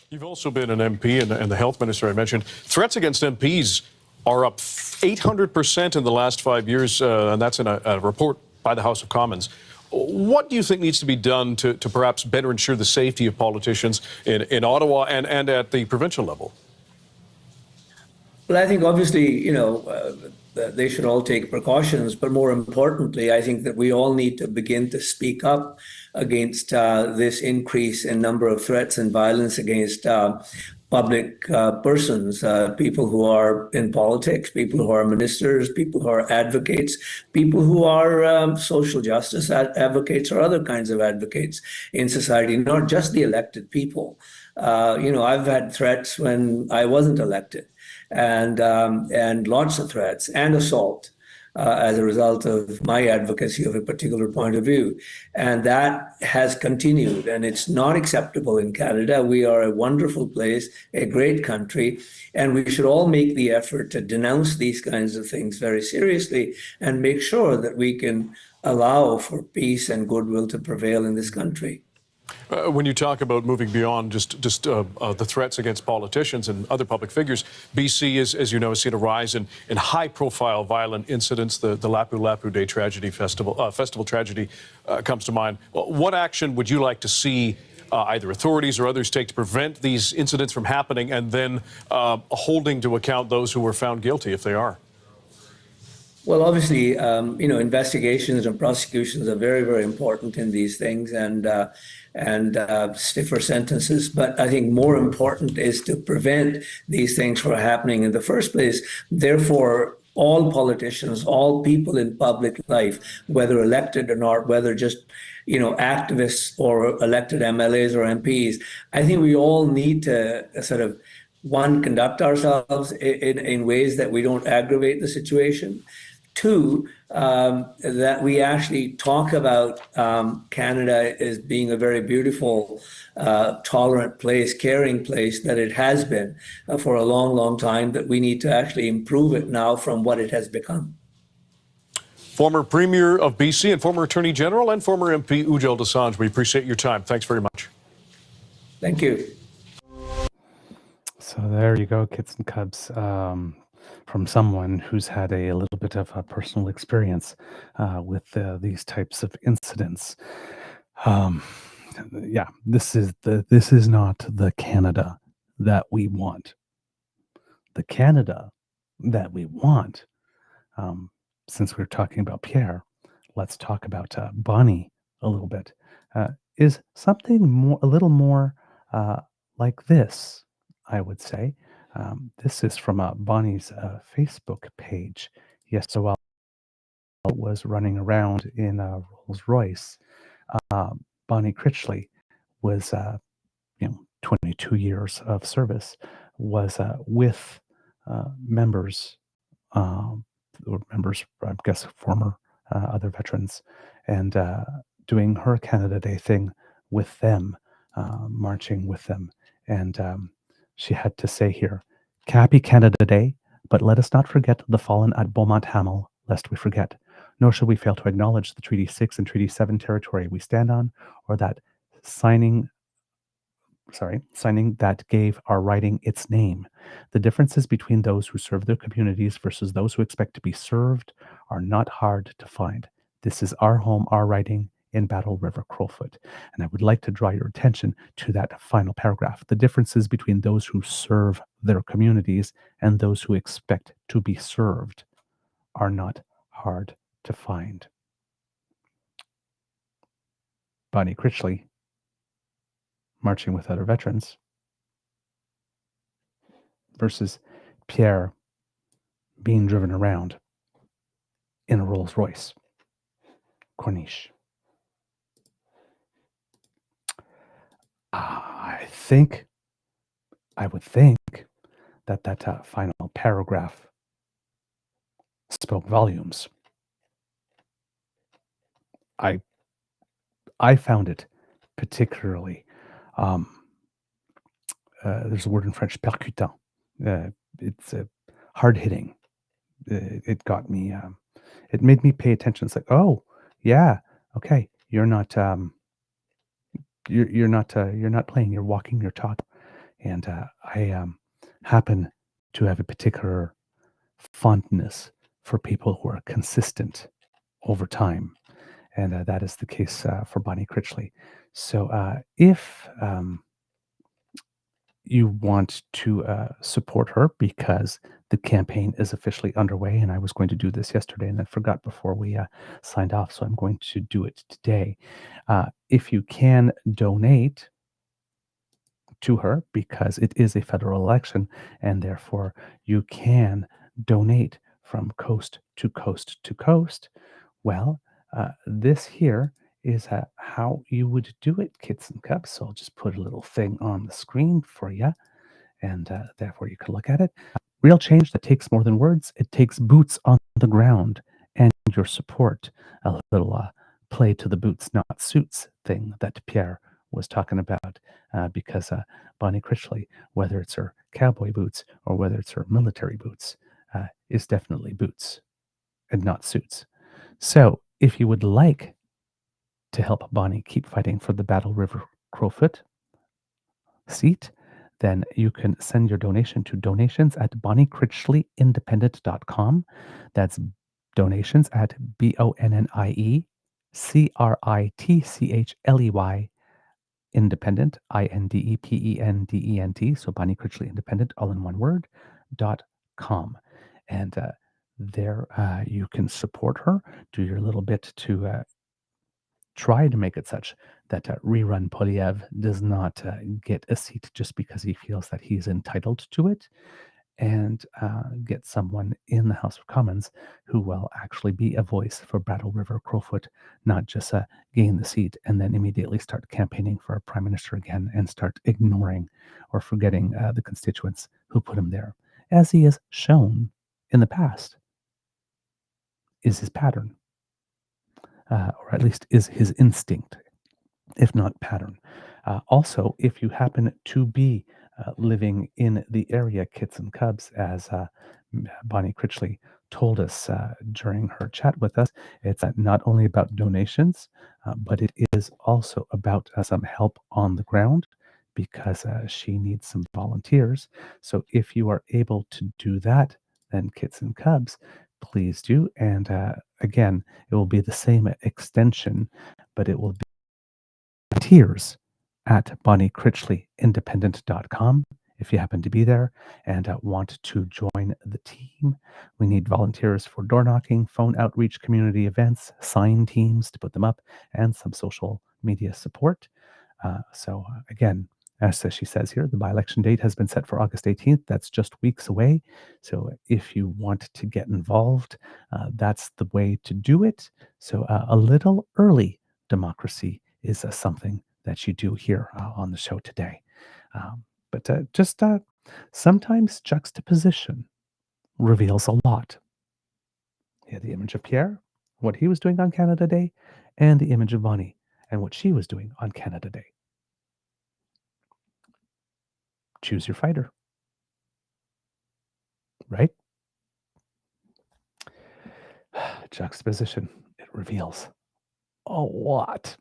You've also been an MP and the health minister I mentioned. Threats against MPs are up 800% in the last 5 years, and that's in a report by the House of Commons. What do you think needs to be done to perhaps better ensure the safety of politicians in Ottawa and at the provincial level?
Well, I think obviously, they should all take precautions, but more importantly, I think that we all need to begin to speak up against this increase in number of threats and violence against public persons, people who are in politics, people who are ministers, people who are advocates, people who are social justice advocates or other kinds of advocates in society, not just the elected people. I've had threats when I wasn't elected, and lots of threats and assault as a result of my advocacy of a particular point of view. And that has continued, and it's not acceptable in Canada. We are a wonderful place, a great country, and we should all make the effort to denounce these kinds of things very seriously and make sure that we can allow for peace and goodwill to prevail in this country.
When you talk about moving beyond just the threats against politicians and other public figures, BC is, as you know, has seen a rise in high-profile violent incidents. The Lapu Lapu Day tragedy festival tragedy comes to mind. What action would you like to see either authorities or others take to prevent these incidents from happening, and then holding to account those who were found guilty if they are?
Well, obviously, investigations and prosecutions are very, very important in these things, and stiffer sentences. But I think more important is to prevent these things from happening in the first place. Therefore, all politicians, all people in public life, whether elected or not, whether just activists or elected MLAs or MPs, I think we all need to sort of conduct ourselves in ways that we don't aggravate the situation. Two, that we actually talk about Canada as being a very beautiful, tolerant place, caring place, that it has been for a long, long time, that we need to actually improve it now from what it has become.
Former Premier of BC and former Attorney General and former MP Ujjal Dosanjh, we appreciate your time. Thanks very much.
Thank you.
So there you go, kids and cubs, from someone who's had a little bit of a personal experience with these types of incidents. Yeah, this is not the Canada that we want. The Canada that we want, since we're talking about Pierre, let's talk about Bonnie a little bit. Is something more, a little more like this, I would say. This is from Bonnie's Facebook page. Yes, so while I was running around in a Rolls Royce, Bonnie Critley was, 22 years of service, was with members, or members, I guess, former other veterans, and doing her Canada Day thing with them, marching with them. And she had to say here, Happy Canada Day, but let us not forget the fallen at Beaumont Hamel, lest we forget. Nor should we fail to acknowledge the Treaty 6 and Treaty 7 territory we stand on, or that signing that gave our writing its name. The differences between those who serve their communities versus those who expect to be served are not hard to find. This is our home, our writing in Battle River Crowfoot. And I would like to draw your attention to that final paragraph. The differences between those who serve their communities and those who expect to be served are not hard to find. Bonnie Critley, marching with other veterans, versus Pierre being driven around in a Rolls Royce Corniche. I would think that final paragraph spoke volumes. I found it particularly, there's a word in French, percutant. It's hard-hitting. It got me, it made me pay attention. It's like, oh, yeah, okay, you're not playing, you're walking your talk. And I happen to have a particular fondness for people who are consistent over time. And that is the case for Bonnie Critley. So if you want to support her, because the campaign is officially underway, and I was going to do this yesterday and then forgot before we signed off, so I'm going to do it today. If you can donate to her, because it is a federal election, and therefore you can donate from coast to coast to coast, well, this here is how you would do it, kids and cubs. So I'll just put a little thing on the screen for you, and therefore you can look at it. Real change that takes more than words. It takes boots on the ground and your support. A little play to the boots, not suits thing that Pierre was talking about, because Bonnie Critley, whether it's her cowboy boots or whether it's her military boots, is definitely boots and not suits. So if you would like to help Bonnie keep fighting for the Battle River Crowfoot seat, then you can send your donation to donations@bonniecritchleyindependent.com. That's donations at BONNIECRITCHLEY independent, INDEPENDENT, so Bonnie Critley Independent, all in one word, .com. And there you can support her, do your little bit to try to make it such that Rerun Poliev does not get a seat just because he feels that he's entitled to it, and get someone in the House of Commons who will actually be a voice for Battle River Crowfoot, not just gain the seat and then immediately start campaigning for a prime minister again and start ignoring or forgetting the constituents who put him there, as he has shown in the past. is his pattern, or at least is his instinct, if not pattern. Also, if you happen to be living in the area, kits and cubs, as Bonnie Critley told us during her chat with us, it's not only about donations, but it is also about some help on the ground, because she needs some volunteers. So if you are able to do that, then kits and cubs, please do. And again, it will be the same extension, but it will be volunteers at bonniecritchleyindependent.com. If you happen to be there and want to join the team, we need volunteers for door knocking, phone outreach, community events, sign teams to put them up, and some social media support. Again, as she says here, the by-election date has been set for August 18th. That's just weeks away. So if you want to get involved, that's the way to do it. So a little early democracy is something that you do here on the show today. But sometimes juxtaposition reveals a lot. Yeah, the image of Pierre, what he was doing on Canada Day, and the image of Bonnie and what she was doing on Canada Day. Choose your fighter, right? Juxtaposition, it reveals a lot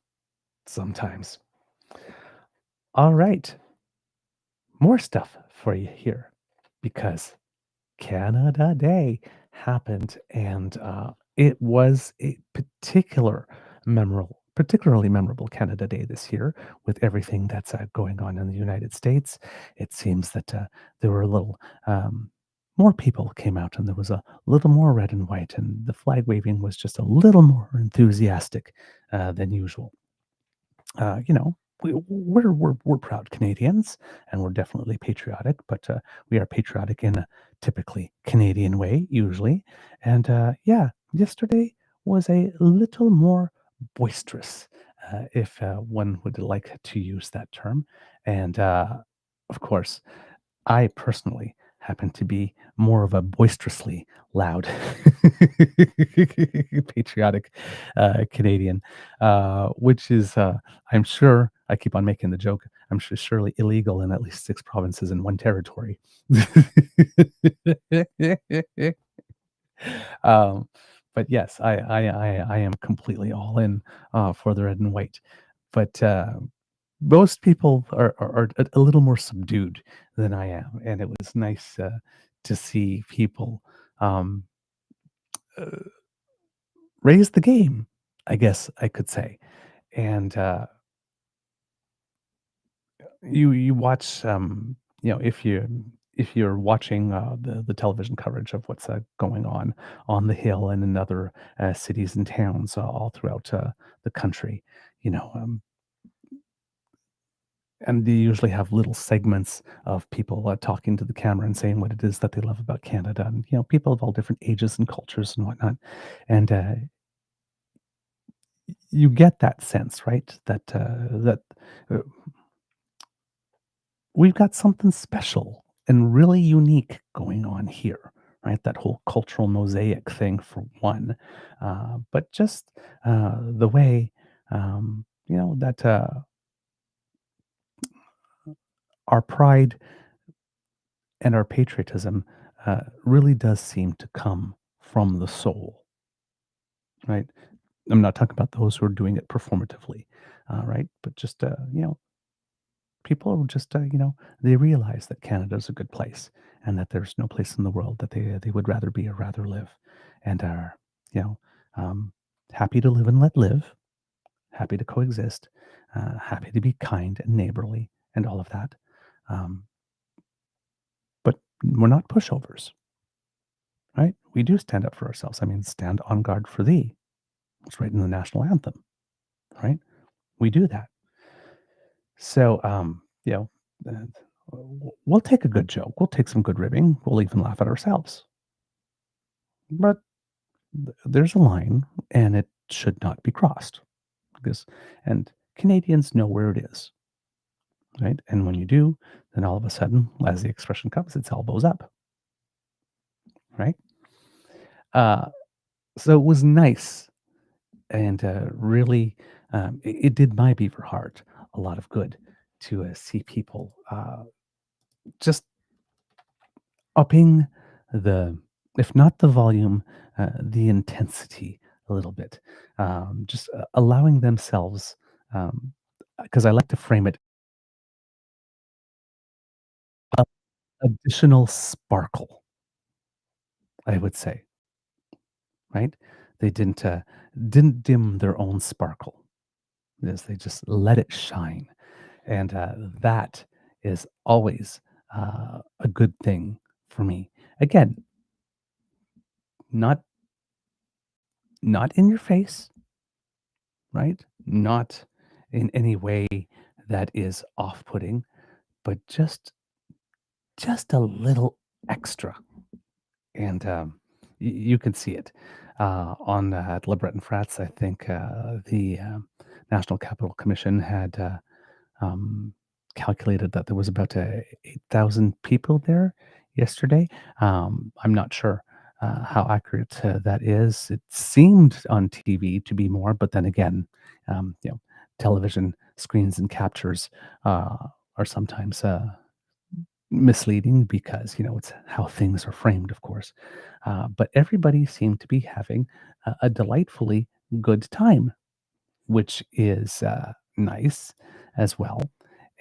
sometimes. All right. More stuff for you here, because Canada Day happened, and it was a particularly memorable Canada Day this year, with everything that's going on in the United States. It seems that there were a little more people came out, and there was a little more red and white, and the flag waving was just a little more enthusiastic than usual. We're proud Canadians, and we're definitely patriotic, but we are patriotic in a typically Canadian way, usually. And yesterday was a little more boisterous, if one would like to use that term. And of course, I personally happen to be more of a boisterously loud patriotic Canadian, which is, I'm sure, I keep on making the joke, I'm sure surely illegal in at least 6 provinces and 1 territory. But yes, I am completely all in for the red and white. But most people are a little more subdued than I am, and it was nice to see people um, uh, raise the game, I guess I could say. And you watch, if you're watching the television coverage of what's going on the Hill and in other cities and towns all throughout the country, you know. And they usually have little segments of people talking to the camera and saying what it is that they love about Canada, and people of all different ages and cultures and whatnot. And you get that sense, right? That uh, we've got something special and really unique going on here, right? That whole cultural mosaic thing, for one, but just the way that our pride and our patriotism really does seem to come from the soul, right? I'm not talking about those who are doing it performatively, right? But just people are just they realize that Canada is a good place, and that there's no place in the world that they would rather be or rather live, and are happy to live and let live, happy to coexist, happy to be kind and neighborly, and all of that. But we're not pushovers, right? We do stand up for ourselves. I mean, stand on guard for thee. It's right in the national anthem, right? We do that. So, we'll take a good joke. We'll take some good ribbing. We'll even laugh at ourselves. But there's a line, and it should not be crossed. And Canadians know where it is, right? And when you do, then all of a sudden, as the expression comes, it's elbows up, right? So it was nice and really, it did my beaver heart a lot of good to see people just upping the, if not the volume, the intensity a little bit, just allowing themselves, because I like to frame it, a additional sparkle, I would say, right? They didn't dim their own sparkle. Yes, they just let it shine, and that is always a good thing for me. Again, not not in your face, right? Not in any way that is off-putting, but just a little extra, and you can see it on at Le Breton Frats. I think the National Capital Commission had um, calculated that there was about 8,000 people there yesterday. I'm not sure how accurate that is. It seemed on TV to be more, but then again, television screens and captures uh, are sometimes misleading because it's how things are framed, of course. But everybody seemed to be having a delightfully good time, which is nice as well.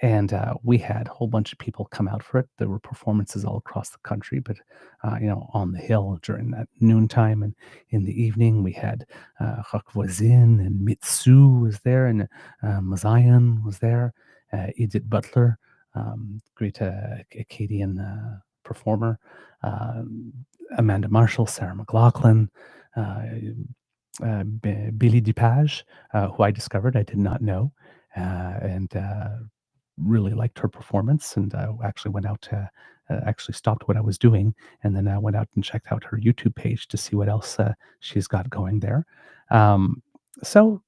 And we had a whole bunch of people come out for it. There were performances all across the country, but on the hill during that noontime, and in the evening we had Rock Voisin and Mitsu was there, and Mazayan was there, Edith Butler, great Acadian performer, Amanda Marshall, Sarah McLaughlin, Billy Dupage, who I discovered I did not know, and really liked her performance. And actually went out to, actually stopped what I was doing, and then I went out and checked out her YouTube page to see what else she's got going there. So,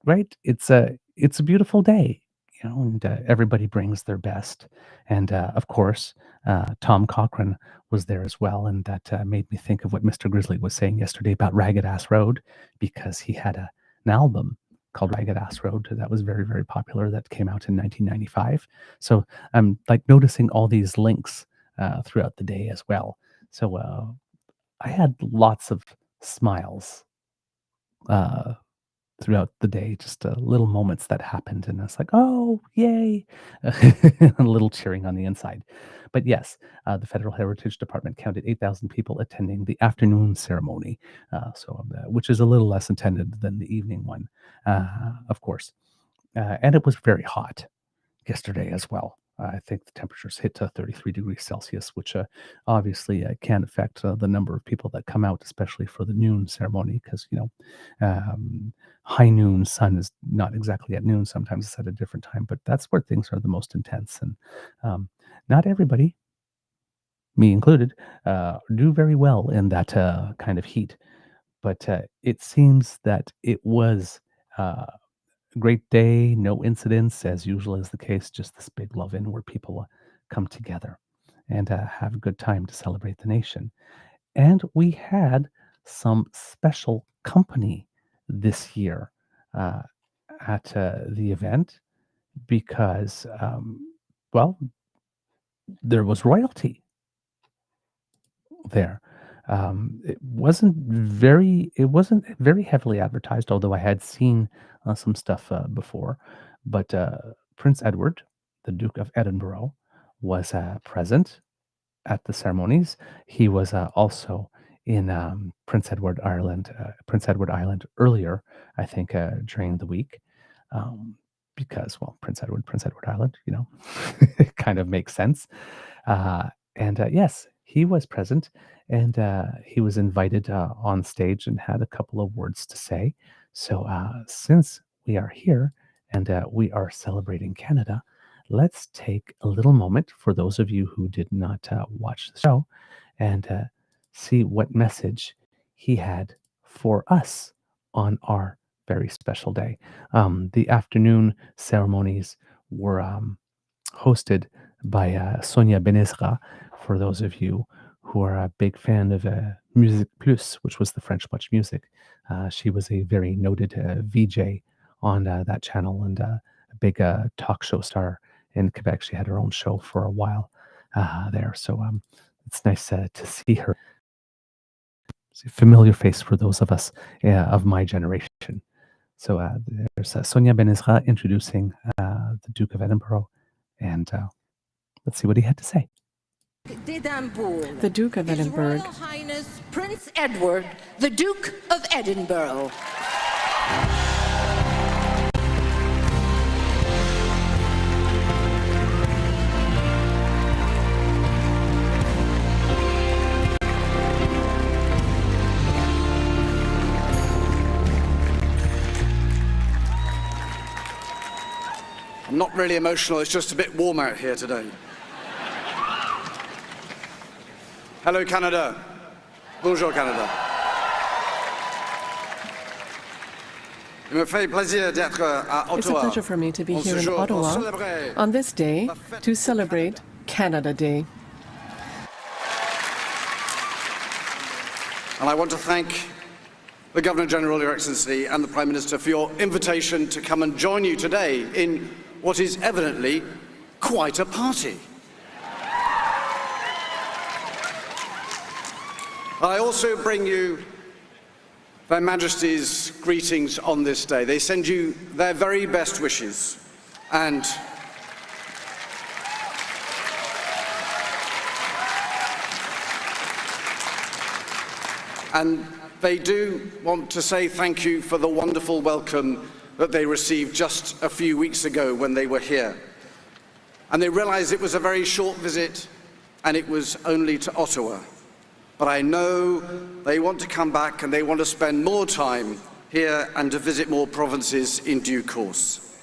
right, it's a beautiful day, and everybody brings their best. And of course, Tom Cochran was there as well, and that made me think of what Mr. Grizzly was saying yesterday about Ragged Ass Road, because he had an album called Ragged Ass Road that was very, very popular, that came out in 1995. So I'm like noticing all these links throughout the day as well. So I had lots of smiles uh, throughout the day, just little moments that happened, and it's like, oh, yay, a little cheering on the inside. But yes, the Federal Heritage Department counted 8,000 people attending the afternoon ceremony, which is a little less attended than the evening one, of course. And it was very hot yesterday as well. I think the temperatures hit 33 degrees Celsius, which obviously can affect the number of people that come out, especially for the noon ceremony, because, high noon sun is not exactly at noon. Sometimes it's at a different time, but that's where things are the most intense. And not everybody, me included, do very well in that kind of heat. But it seems that it was great day, no incidents, as usual is the case, just this big love-in where people come together and have a good time to celebrate the nation. And we had some special company this year uh, at the event because, well, there was royalty there. It wasn't very heavily advertised, although I had seen some stuff before. But Prince Edward, the Duke of Edinburgh, was present at the ceremonies. He was also in Prince Edward Island earlier, I think, during the week. Because, well, Prince Edward Island, it kind of makes sense. And yes, he was present, and he was invited on stage and had a couple of words to say. So since we are here and we are celebrating Canada, let's take a little moment for those of you who did not watch the show and see what message he had for us on our very special day. The afternoon ceremonies were hosted by Sonia Benezra, for those of you who are a big fan of Musique Plus, which was the French Much Music. She was a very noted VJ on that channel and a big talk show star in Quebec. She had her own show for a while there. So it's nice to see her. It's a familiar face for those of us of my generation. So there's Sonia Benezra introducing the Duke of Edinburgh, and let's see what he had to say.
The Duke of Edinburgh.
His Royal Highness Prince Edward, the Duke of Edinburgh.
I'm not really emotional, it's just a bit warm out here today. Hello, Canada. Bonjour, Canada. Il me fait plaisir d'être à Ottawa.
It's a pleasure for me to be here in Ottawa on this day to celebrate Canada Day.
And I want to thank the Governor-General, Your Excellency, and the Prime Minister for your invitation to come and join you today in what is evidently quite a party. I also bring you Their Majesty's greetings on this day. They send you their very best wishes, and they do want to say thank you for the wonderful welcome that they received just a few weeks ago when they were here. And they realized it was a very short visit and it was only to Ottawa. But I know they want to come back and they want to spend more time here and to visit more provinces in due course.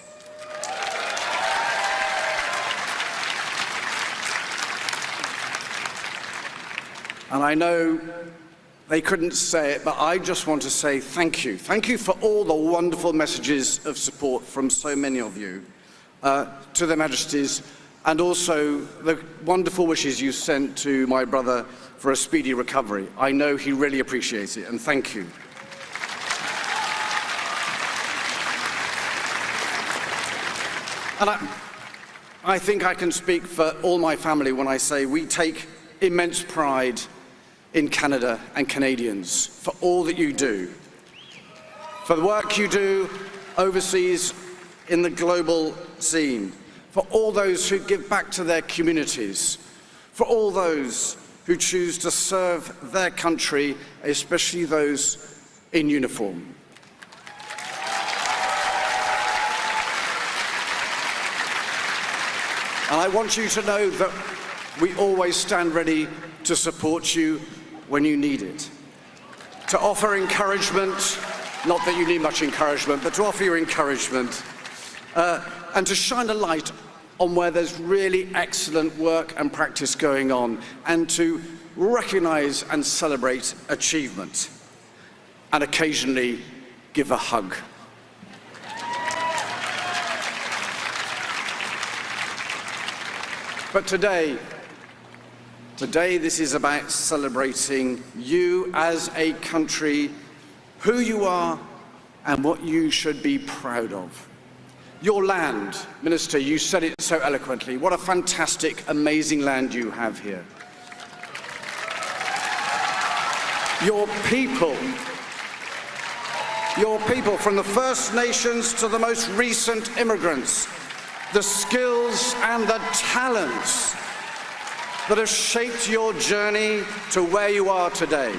And I know they couldn't say it, but I just want to say thank you. Thank you for all the wonderful messages of support from so many of you to their Majesties, and also the wonderful wishes you sent to my brother for a speedy recovery. I know he really appreciates it, and thank you. And I think I can speak for all my family when I say we take immense pride in Canada and Canadians for all that you do, for the work you do overseas in the global scene, for all those who give back to their communities, for all those who choose to serve their country, especially those in uniform. And I want you to know that we always stand ready to support you when you need it, to offer encouragement, not that you need much encouragement, but to offer your encouragement, and to shine a light on where there's really excellent work and practice going on, and to recognize and celebrate achievement, and occasionally give a hug. But today this is about celebrating you as a country, who you are, and what you should be proud of. Your land, Minister, you said it so eloquently. What a fantastic, amazing land you have here. Your people, from the First Nations to the most recent immigrants, the skills and the talents that have shaped your journey to where you are today.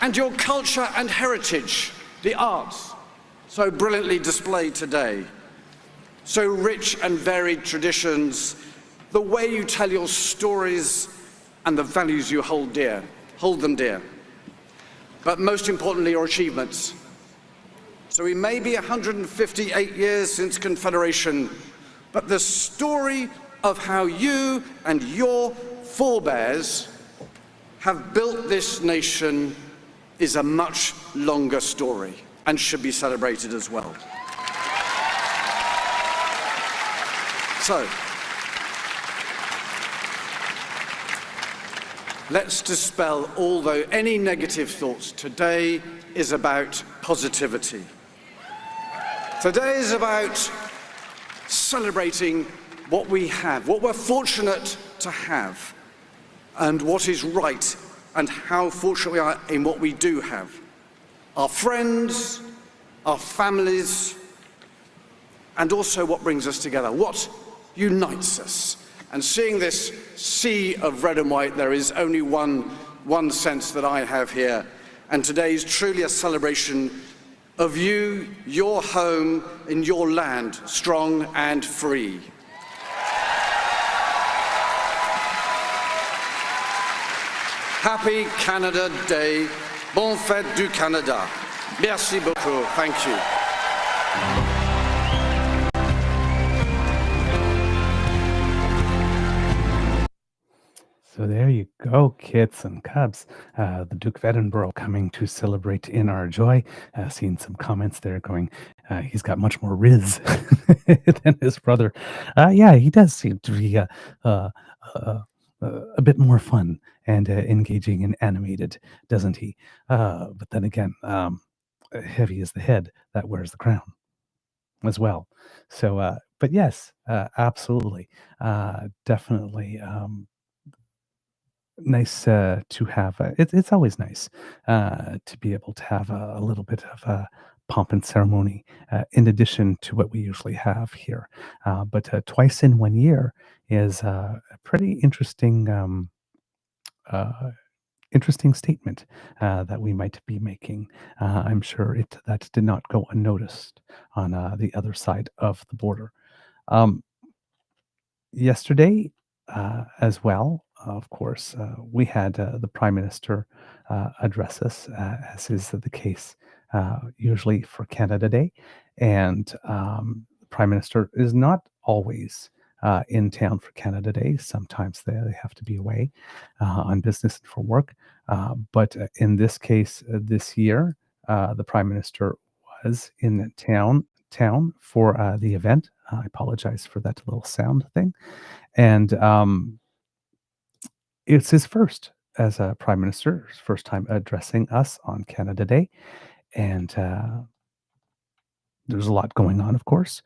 And your culture and heritage, the arts, so brilliantly displayed today. So rich and varied traditions, the way you tell your stories and the values you hold them dear. But most importantly, your achievements. So we may be 158 years since Confederation, but the story of how you and your forebears have built this nation is a much longer story and should be celebrated as well. So, let's dispel any negative thoughts. Today is about positivity. Today is about celebrating what we have, what we're fortunate to have, and what is right, and how fortunate we are in what we do have. Our friends, our families, and also what brings us together, what unites us. And seeing this sea of red and white, there is only one sense that I have here. And today is truly a celebration of you, your home, in your land, strong and free. Happy Canada Day. Bonne fête du Canada. Merci beaucoup. Thank you.
So there you go, kits and cubs. The Duke of Edinburgh coming to celebrate in our joy. Seeing some comments there going, he's got much more riz than his brother. Yeah, he does seem to be a bit more fun and engaging and animated, doesn't he? But then again, heavy is the head that wears the crown as well. So, but yes, absolutely, definitely. Nice to have. It's always nice to be able to have a little bit of pomp and ceremony in addition to what we usually have here. But twice in 1 year is a pretty interesting interesting statement that we might be making. I'm sure that did not go unnoticed on the other side of the border. Yesterday, as well, of course, we had the Prime Minister address us, as is the case usually for Canada Day. And the Prime Minister is not always in town for Canada Day. Sometimes they have to be away on business and for work. But in this case, this year, the Prime Minister was in town for the event. I apologize for that little sound thing. And it's his first as a Prime Minister, his first time addressing us on Canada Day. And there's a lot going on, of course.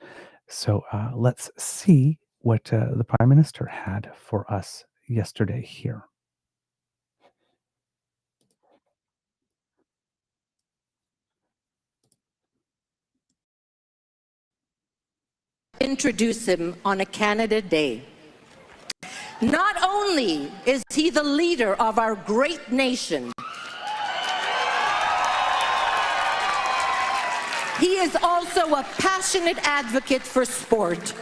So let's see what the Prime Minister had for us yesterday here.
Introduce him on a Canada Day. Not only is he the leader of our great nation, he is also a passionate advocate for sport.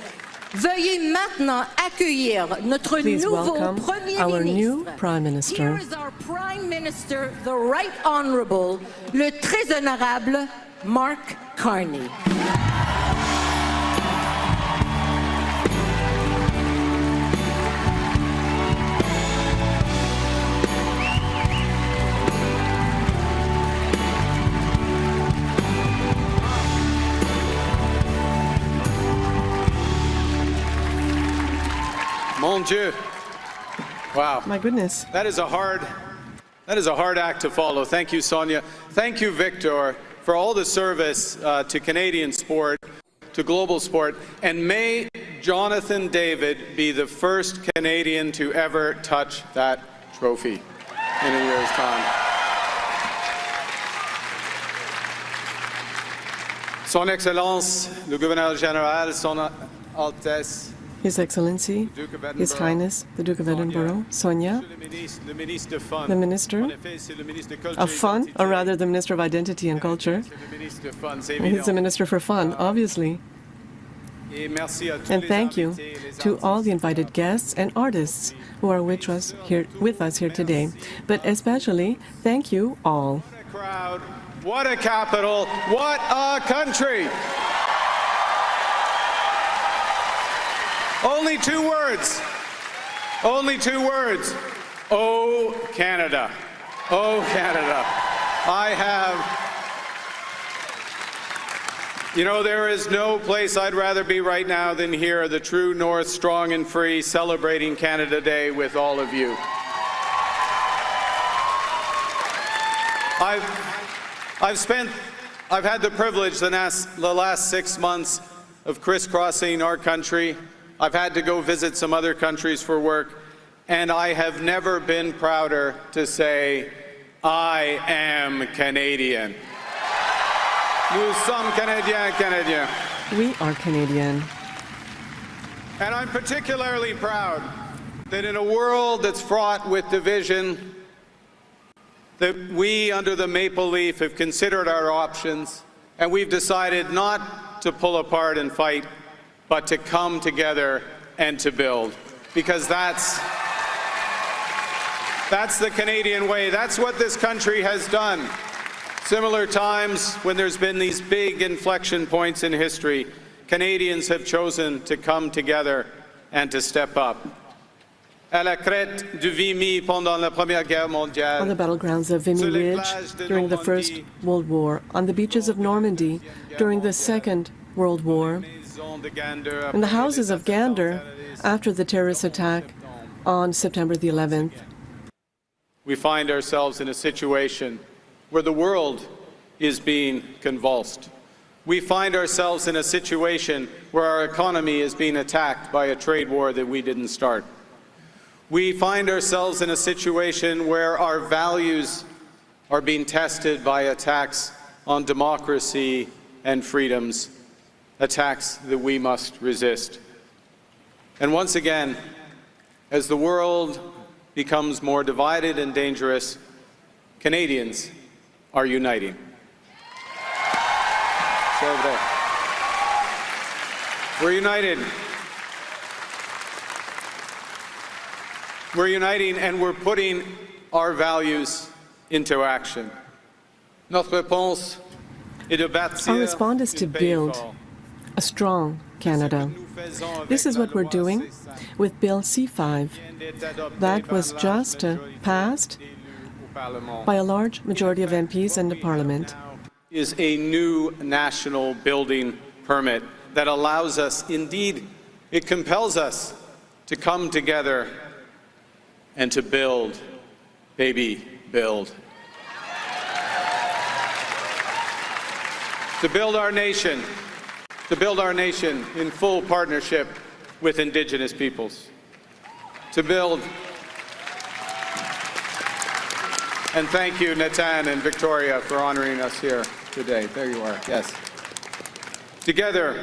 Veuillez maintenant accueillir notre
Please
nouveau
welcome
Premier
our
ministre.
new Prime Minister.
Here is our Prime Minister, the Right Honourable, le très honorable Mark Carney.
Mon Dieu. Wow.
My goodness.
That is a hard act to follow. Thank you, Sonia. Thank you, Victor, for all the service to Canadian sport, to global sport. And may Jonathan David be the first Canadian to ever touch that trophy in a year's time. Son Excellence, le Gouverneur Général, Son Altesse,
His Excellency, His Highness, the Duke of Edinburgh, Sonia, the Minister of Fun, or rather the Minister of Identity and Culture. He's the Minister for Fun, obviously. And thank you to all the invited guests and artists who are with us here today. But especially, thank you all.
What a crowd, what a capital, what a country! Only 2 words. Only 2 words. Oh, Canada. Oh, Canada. There is no place I'd rather be right now than here, the True North, strong and free, celebrating Canada Day with all of you. I've had the privilege the last 6 months of crisscrossing our country. I've had to go visit some other countries for work, and I have never been prouder to say, I am Canadian. Nous sommes Canadiens.
We are Canadian.
And I'm particularly proud that in a world that's fraught with division, that we under the maple leaf have considered our options, and we've decided not to pull apart and fight, but to come together and to build. Because that's the Canadian way. That's what this country has done. Similar times when there's been these big inflection points in history, Canadians have chosen to come together and to step up. À la crête du Vimy pendant la Première Guerre mondiale,
on the battlegrounds of Vimy Ridge during the First World War, on the beaches of Normandy during the Second World War, in the houses of Gander after the terrorist attack on September the 11th.
we find ourselves in a situation where the world is being convulsed. We find ourselves in a situation where our economy is being attacked by a trade war that we didn't start. We find ourselves in a situation where our values are being tested by attacks on democracy and freedoms, attacks that we must resist. And once again, as the world becomes more divided and dangerous, Canadians are uniting. We're united. We're uniting and we're putting our values into action. Notre réponse est de bâtir
Our response is to build a strong Canada. This is what we're doing with Bill C-5. That was just passed by a large majority of MPs in the Parliament.
Is a new national building permit that allows us, indeed, it compels us to come together and to build, baby, build. To build our nation in full partnership with Indigenous peoples. To build, and thank you, Nathan and Victoria, for honoring us here today. There you are, yes. Together,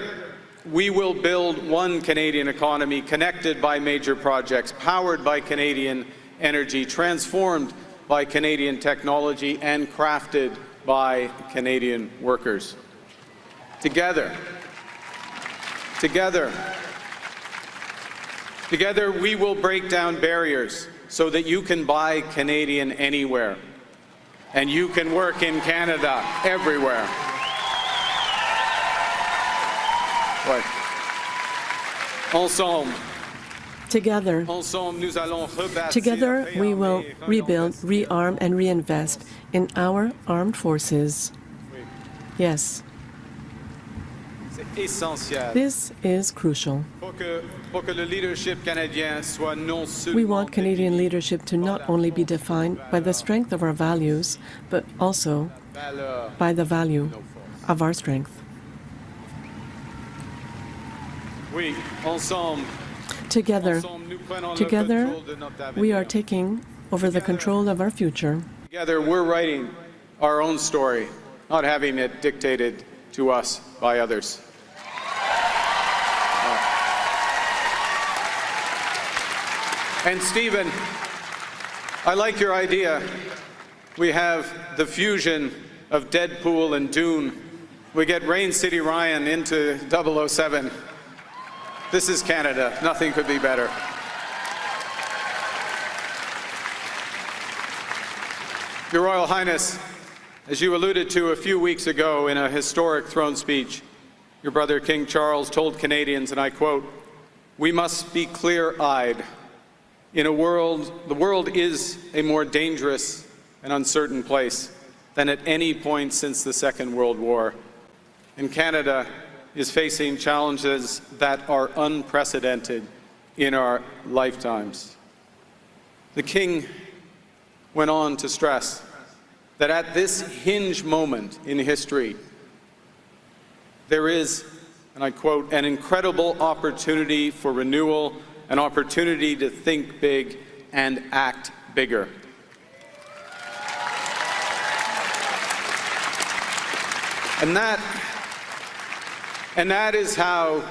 we will build one Canadian economy connected by major projects, powered by Canadian energy, transformed by Canadian technology, and crafted by Canadian workers. Together, we will break down barriers so that you can buy Canadian anywhere, and you can work in Canada everywhere. Ensemble.
Together we will rebuild, rearm, and reinvest in our armed forces. Yes. This is crucial. We want Canadian leadership to not only be defined by the strength of our values, but also by the value of our strength. Together, we are taking over the control of our future.
Together, we're writing our own story, not having it dictated to us by others. And Stephen, I like your idea. We have the fusion of Deadpool and Dune. We get Rain City Ryan into 007. This is Canada. Nothing could be better. Your Royal Highness, as you alluded to a few weeks ago in a historic throne speech, your brother King Charles told Canadians, and I quote, "We must be clear-eyed. In a world, the world is a more dangerous and uncertain place than at any point since the Second World War. And Canada is facing challenges that are unprecedented in our lifetimes." The King went on to stress that at this hinge moment in history, there is, and I quote, an incredible opportunity for renewal, an opportunity to think big and act bigger. And that is how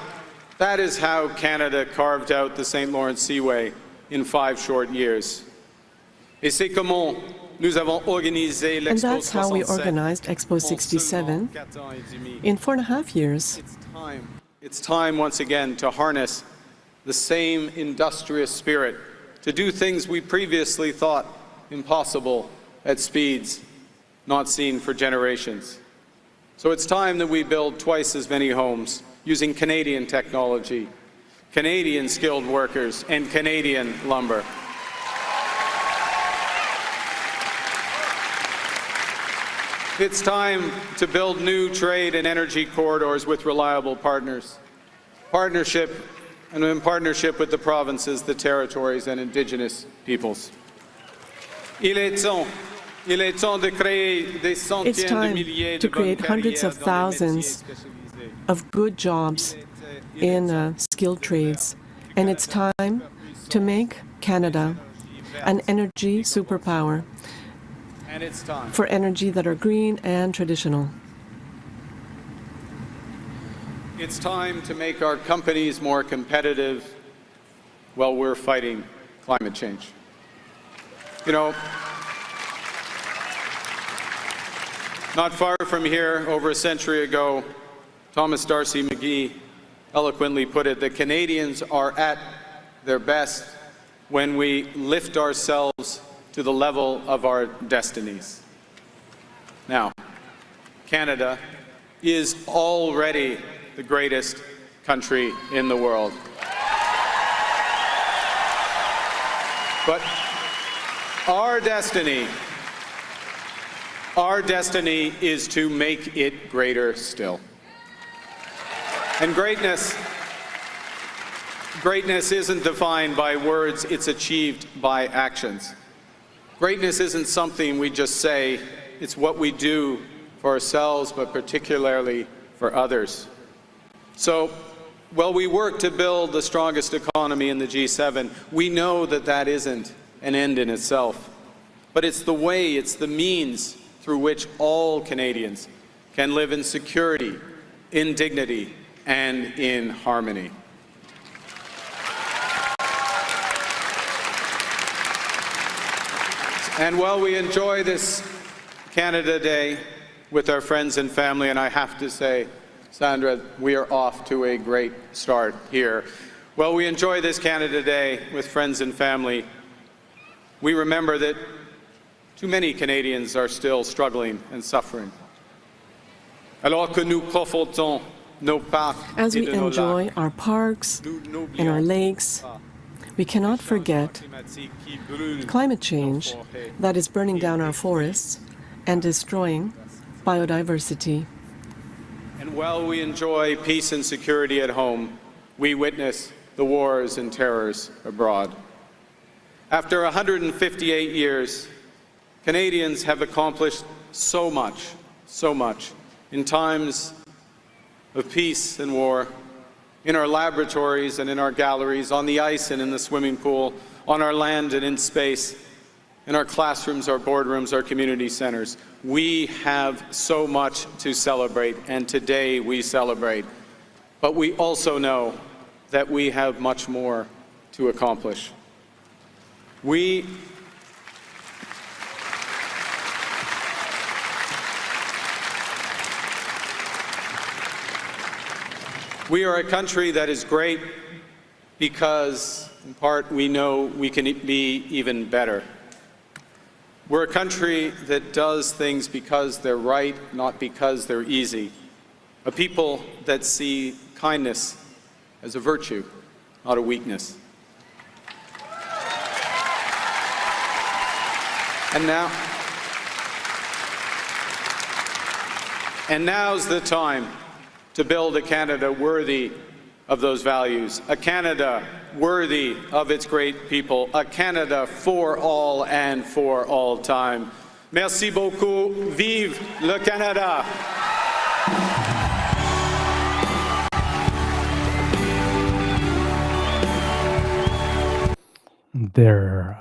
Canada carved out the St. Lawrence Seaway in 5 short years. Et c'est comment nous avons organisé l'Expo 67.
And that's how we organized Expo 67 in 4.5 years.
It's time once again to harness the same industrious spirit, to do things we previously thought impossible at speeds not seen for generations. So it's time that we build twice as many homes using Canadian technology, Canadian skilled workers, and Canadian lumber. It's time to build new trade and energy corridors with reliable partners. In partnership with the provinces, the territories, and Indigenous peoples.
It's time to create hundreds of thousands of good jobs in skilled trades. And it's time to make Canada an energy superpower for energy that are green and traditional.
It's time to make our companies more competitive while we're fighting climate change. You know, not far from here, over a century ago, Thomas D'Arcy McGee eloquently put it that Canadians are at their best when we lift ourselves to the level of our destinies. Now, Canada is already the greatest country in the world. But our destiny is to make it greater still. And greatness isn't defined by words, it's achieved by actions. Greatness isn't something we just say, it's what we do for ourselves, but particularly for others. So, while we work to build the strongest economy in the G7, we know that that isn't an end in itself. But it's the way, it's the means through which all Canadians can live in security, in dignity, and in harmony. And while we enjoy this Canada Day with our friends and family, and I have to say, Sandra, we are off to a great start here. While we enjoy this Canada Day with friends and family, we remember that too many Canadians are still struggling and suffering. Alors que nous profitons nos parcs
As
et
we
de nos
enjoy
lacs,
our parks and our lakes, we cannot forget climate change that is burning down our forests and destroying biodiversity.
And while we enjoy peace and security at home, we witness the wars and terrors abroad. After 158 years, Canadians have accomplished so much in times of peace and war, in our laboratories and in our galleries, on the ice and in the swimming pool, on our land and in space, in our classrooms, our boardrooms, our community centers. We have so much to celebrate, and today we celebrate. But we also know that we have much more to accomplish. We are a country that is great because, in part, we know we can be even better. We're a country that does things because they're right, not because they're easy. A people that see kindness as a virtue, not a weakness. And now's the time to build a Canada worthy of those values, a Canada worthy of its great people, a Canada for all and for all time. Merci beaucoup. Vive le Canada.
There,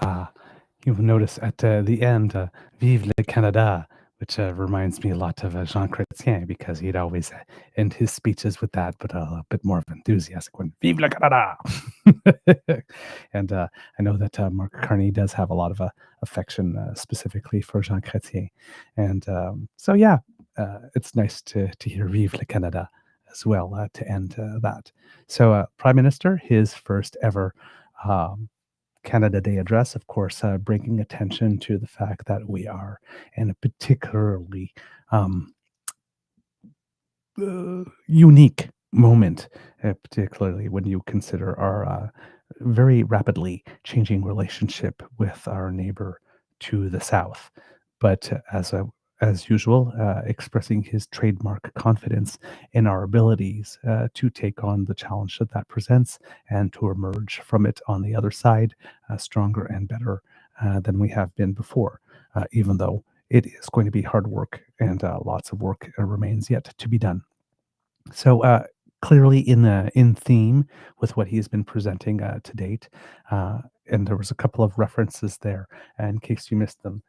you'll notice at the end, Vive le Canada, which reminds me a lot of Jean Chrétien, because he'd always end his speeches with that, but a bit more of enthusiastic one. Vive le Canada! And I know that Mark Carney does have a lot of affection specifically for Jean Chrétien. And so, yeah, it's nice to hear Vive le Canada as well to end that. So, Prime Minister, his first ever Canada Day address, of course, bringing attention to the fact that we are in a particularly unique moment, particularly when you consider our very rapidly changing relationship with our neighbor to the south. But as usual, expressing his trademark confidence in our abilities to take on the challenge that presents and to emerge from it on the other side stronger and better than we have been before, even though it is going to be hard work and lots of work remains yet to be done. So clearly in theme with what he's been presenting to date, and there was a couple of references there, in case you missed them.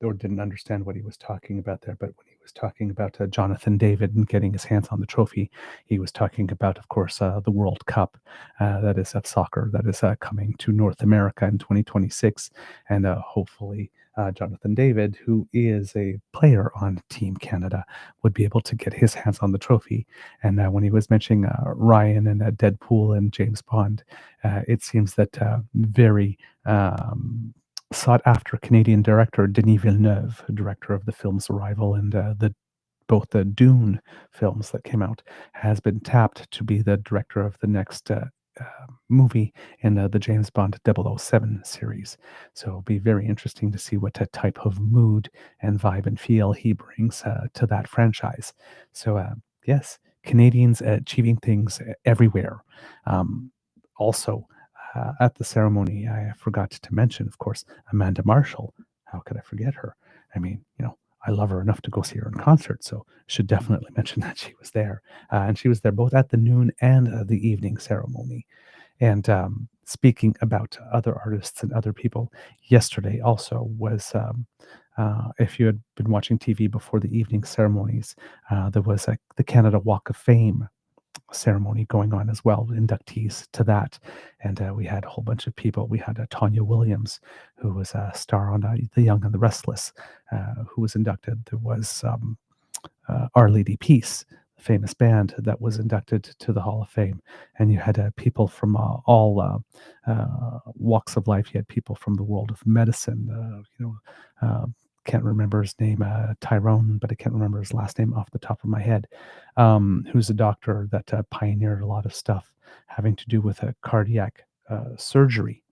Or didn't understand what he was talking about there, but when he was talking about Jonathan David and getting his hands on the trophy, he was talking about, of course, the World Cup, that is of soccer, that is coming to North America in 2026, and hopefully Jonathan David, who is a player on Team Canada, would be able to get his hands on the trophy. And when he was mentioning Ryan and Deadpool and James Bond, it seems that very sought after Canadian director Denis Villeneuve, director of the films Arrival and both the Dune films that came out, has been tapped to be the director of the next movie in the James Bond 007 series. So it'll be very interesting to see what type of mood and vibe and feel he brings to that franchise. So yes, Canadians achieving things everywhere. Also, at the ceremony, I forgot to mention, of course, Amanda Marshall. How could I forget her? I mean, I love her enough to go see her in concert, so should definitely mention that she was there. And she was there both at the noon and the evening ceremony. And speaking about other artists and other people, yesterday also was, if you had been watching TV before the evening ceremonies, there was the Canada Walk of Fame ceremony going on as well, inductees to that. And we had a whole bunch of people. We had Tanya Williams, who was a star on The Young and the Restless, who was inducted. There was Our Lady Peace, the famous band that was inducted to the Hall of Fame. And you had people from all walks of life. You had people from the world of medicine, can't remember his name, Tyrone, but I can't remember his last name off the top of my head, who's a doctor that pioneered a lot of stuff having to do with cardiac surgery,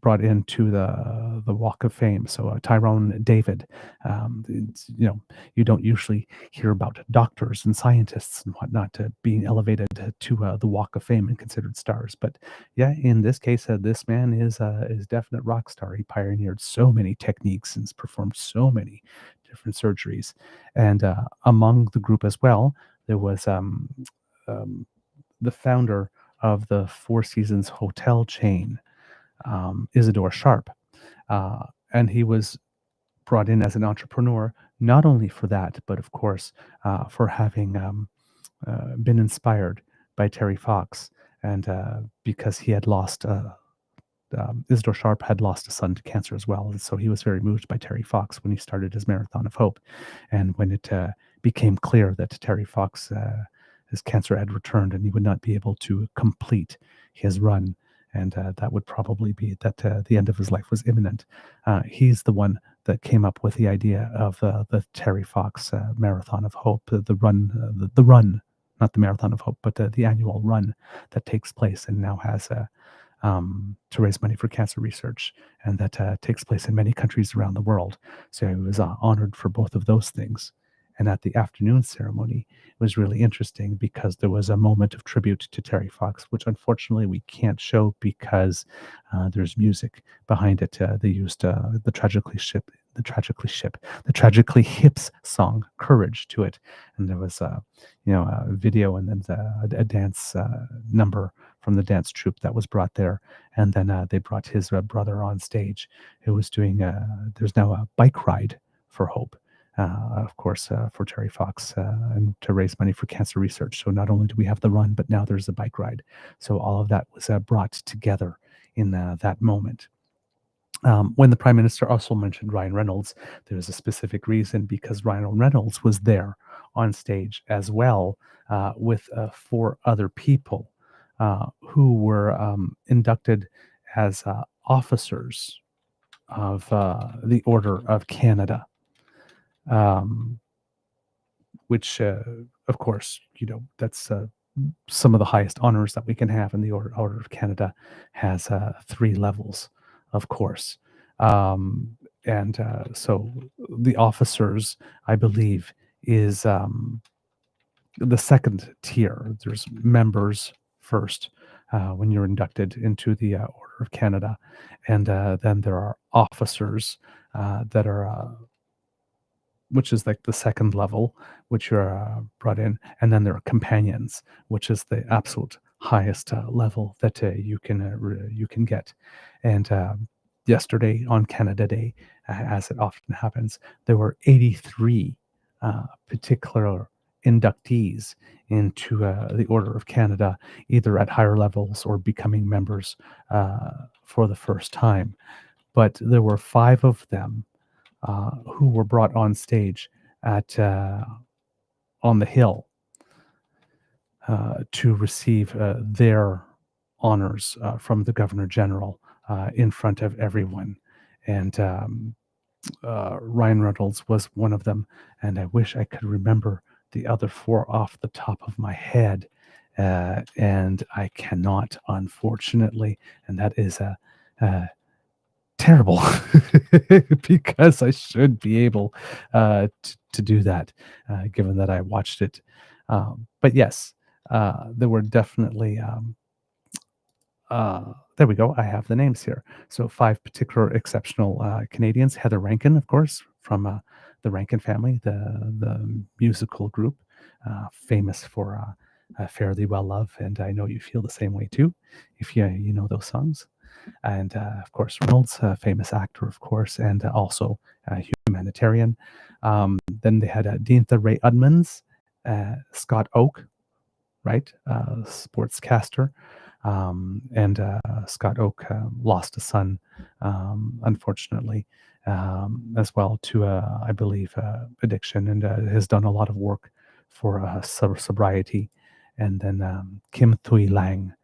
brought into the Walk of Fame. So Tyrone David, you don't usually hear about doctors and scientists and whatnot being elevated to the Walk of Fame and considered stars. But yeah, in this case, this man is definite rock star. He pioneered so many techniques and has performed so many different surgeries. And among the group as well, there was the founder of the Four Seasons hotel chain, Isidore Sharp. And he was brought in as an entrepreneur, not only for that, but of course, for having been inspired by Terry Fox. And because he had lost, Isidore Sharp had lost a son to cancer as well. And so he was very moved by Terry Fox when he started his Marathon of Hope. And when it became clear that Terry Fox, his cancer had returned and he would not be able to complete his run, and that would probably be that the end of his life was imminent. He's the one that came up with the idea of the Terry Fox Marathon of Hope, the run, not the Marathon of Hope, but the annual run that takes place and now has to raise money for cancer research, and that takes place in many countries around the world. So he was honored for both of those things. And at the afternoon ceremony, it was really interesting because there was a moment of tribute to Terry Fox, which unfortunately we can't show because there's music behind it. They used the Tragically Hips song "Courage" to it, and there was a video and then a dance number from the dance troupe that was brought there, and then they brought his brother on stage, who was doing. There's now a bike ride for hope. Of course, for Terry Fox, and to raise money for cancer research. So not only do we have the run, but now there's a bike ride. So all of that was brought together in that moment. When the Prime Minister also mentioned Ryan Reynolds, there was a specific reason, because Ryan Reynolds was there on stage as well with 4 other people who were inducted as officers of the Order of Canada. Which, of course, that's some of the highest honors that we can have, and the Order of Canada has 3 levels, of course. And so the officers, I believe, is the second tier. There's members first when you're inducted into the Order of Canada, and then there are officers that are which is like the second level, which you're brought in, and then there are companions, which is the absolute highest level that you can get. And yesterday on Canada Day, as it often happens, there were 83 particular inductees into the Order of Canada, either at higher levels or becoming members for the first time. But there were 5 of them who were brought on stage at on the Hill to receive their honors from the Governor General in front of everyone. And Ryan Reynolds was one of them, and I wish I could remember the other 4 off the top of my head, and I cannot, unfortunately, and that is terrible because I should be able to do that, given that I watched it. But yes, there were definitely there we go. I have the names here. So 5 particular exceptional Canadians. Heather Rankin, of course, from the Rankin family, the musical group, famous for Fare Thee Well Love, and I know you feel the same way too, if you know those songs. And of course, Reynolds, a famous actor, of course, and also a humanitarian. Then they had Deantha Ray Edmonds, Scott Oak, right, sportscaster, and Scott Oak lost a son, unfortunately, as well to, I believe, addiction, and has done a lot of work for sobriety. And then Kim Thuy Lang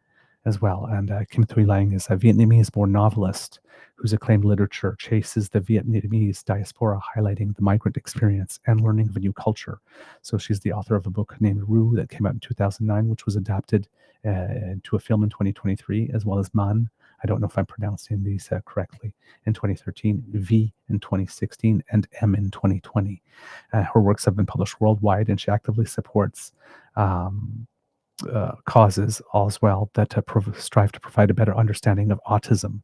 as well. And Kim Thuy Lang is a Vietnamese-born novelist whose acclaimed literature chases the Vietnamese diaspora, highlighting the migrant experience and learning of a new culture. So she's the author of a book named Rue that came out in 2009, which was adapted to a film in 2023, as well as Man, I don't know if I'm pronouncing these correctly, in 2013, V in 2016, and M in 2020. Her works have been published worldwide, and she actively supports causes as well that strive to provide a better understanding of autism.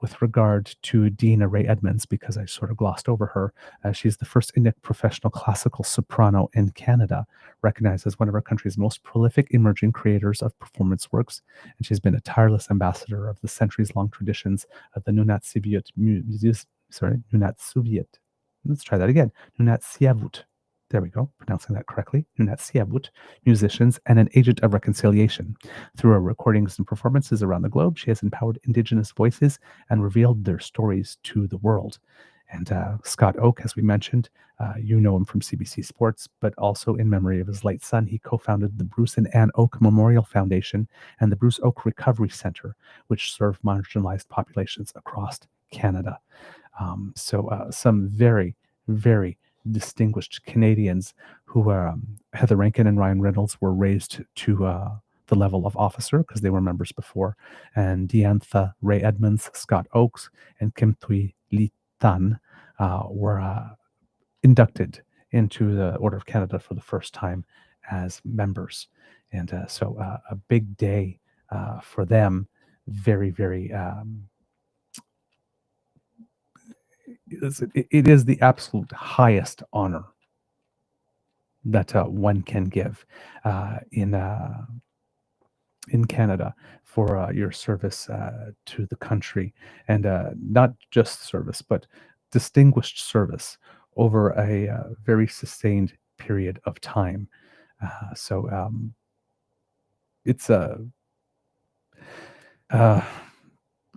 With regard to Deantha Ray Edmonds, because I sort of glossed over her, she's the first Indian professional classical soprano in Canada, recognized as one of our country's most prolific emerging creators of performance works, and she's been a tireless ambassador of the centuries-long traditions of the Nunatsiavut. Let's try that again. Nunatsiavut. There we go, pronouncing that correctly, Nunatsiavut musicians, and an agent of reconciliation. Through her recordings and performances around the globe, she has empowered Indigenous voices and revealed their stories to the world. And Scott Oak, as we mentioned, you know him from CBC Sports, but also in memory of his late son, he co-founded the Bruce and Ann Oak Memorial Foundation and the Bruce Oak Recovery Center, which serve marginalized populations across Canada. So some very, very distinguished Canadians who were Heather Rankin and Ryan Reynolds were raised to the level of officer because they were members before, and Deantha Ray Edmonds, Scott Oakes, and Kim Thuy Tan were inducted into the Order of Canada for the first time as members. And so a big day for them, very, very, it is the absolute highest honor that one can give in Canada for your service to the country, and not just service, but distinguished service over a very sustained period of time. So it's a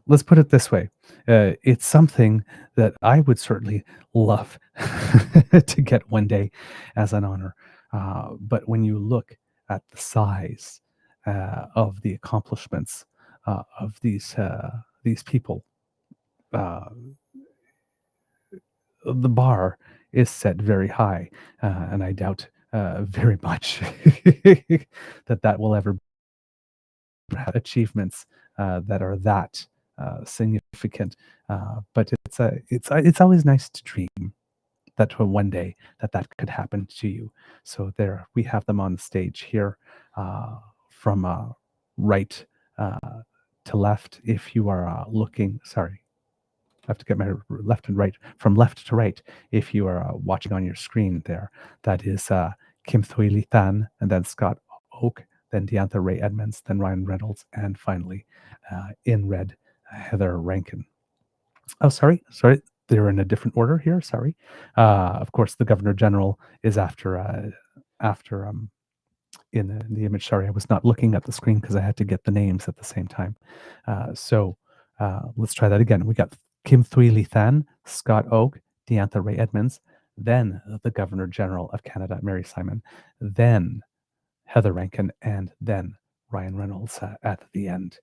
let's put it this way. It's something that I would certainly love to get one day as an honor. But when you look at the size of the accomplishments of these people, the bar is set very high, and I doubt very much that will ever have achievements that are that significant. But it's always nice to dream that one day that could happen to you. So there we have them on the stage here, from right to left. If you are looking, sorry, I have to get my left and right, from left to right. If you are watching on your screen there, that is Kim Thuy Than, and then Scott Oak, then Deantha Ray Edmonds, then Ryan Reynolds, and finally in red, Heather Rankin. Oh, sorry, they're in a different order here. Sorry. Of course, the Governor General is after in the image. Sorry, I was not looking at the screen because I had to get the names at the same time. So let's try that again. We got Kim Thuy Than, Scott Oak, Deantha Ray Edmonds, then the Governor General of Canada, Mary Simon, then Heather Rankin, and then Ryan Reynolds at the end.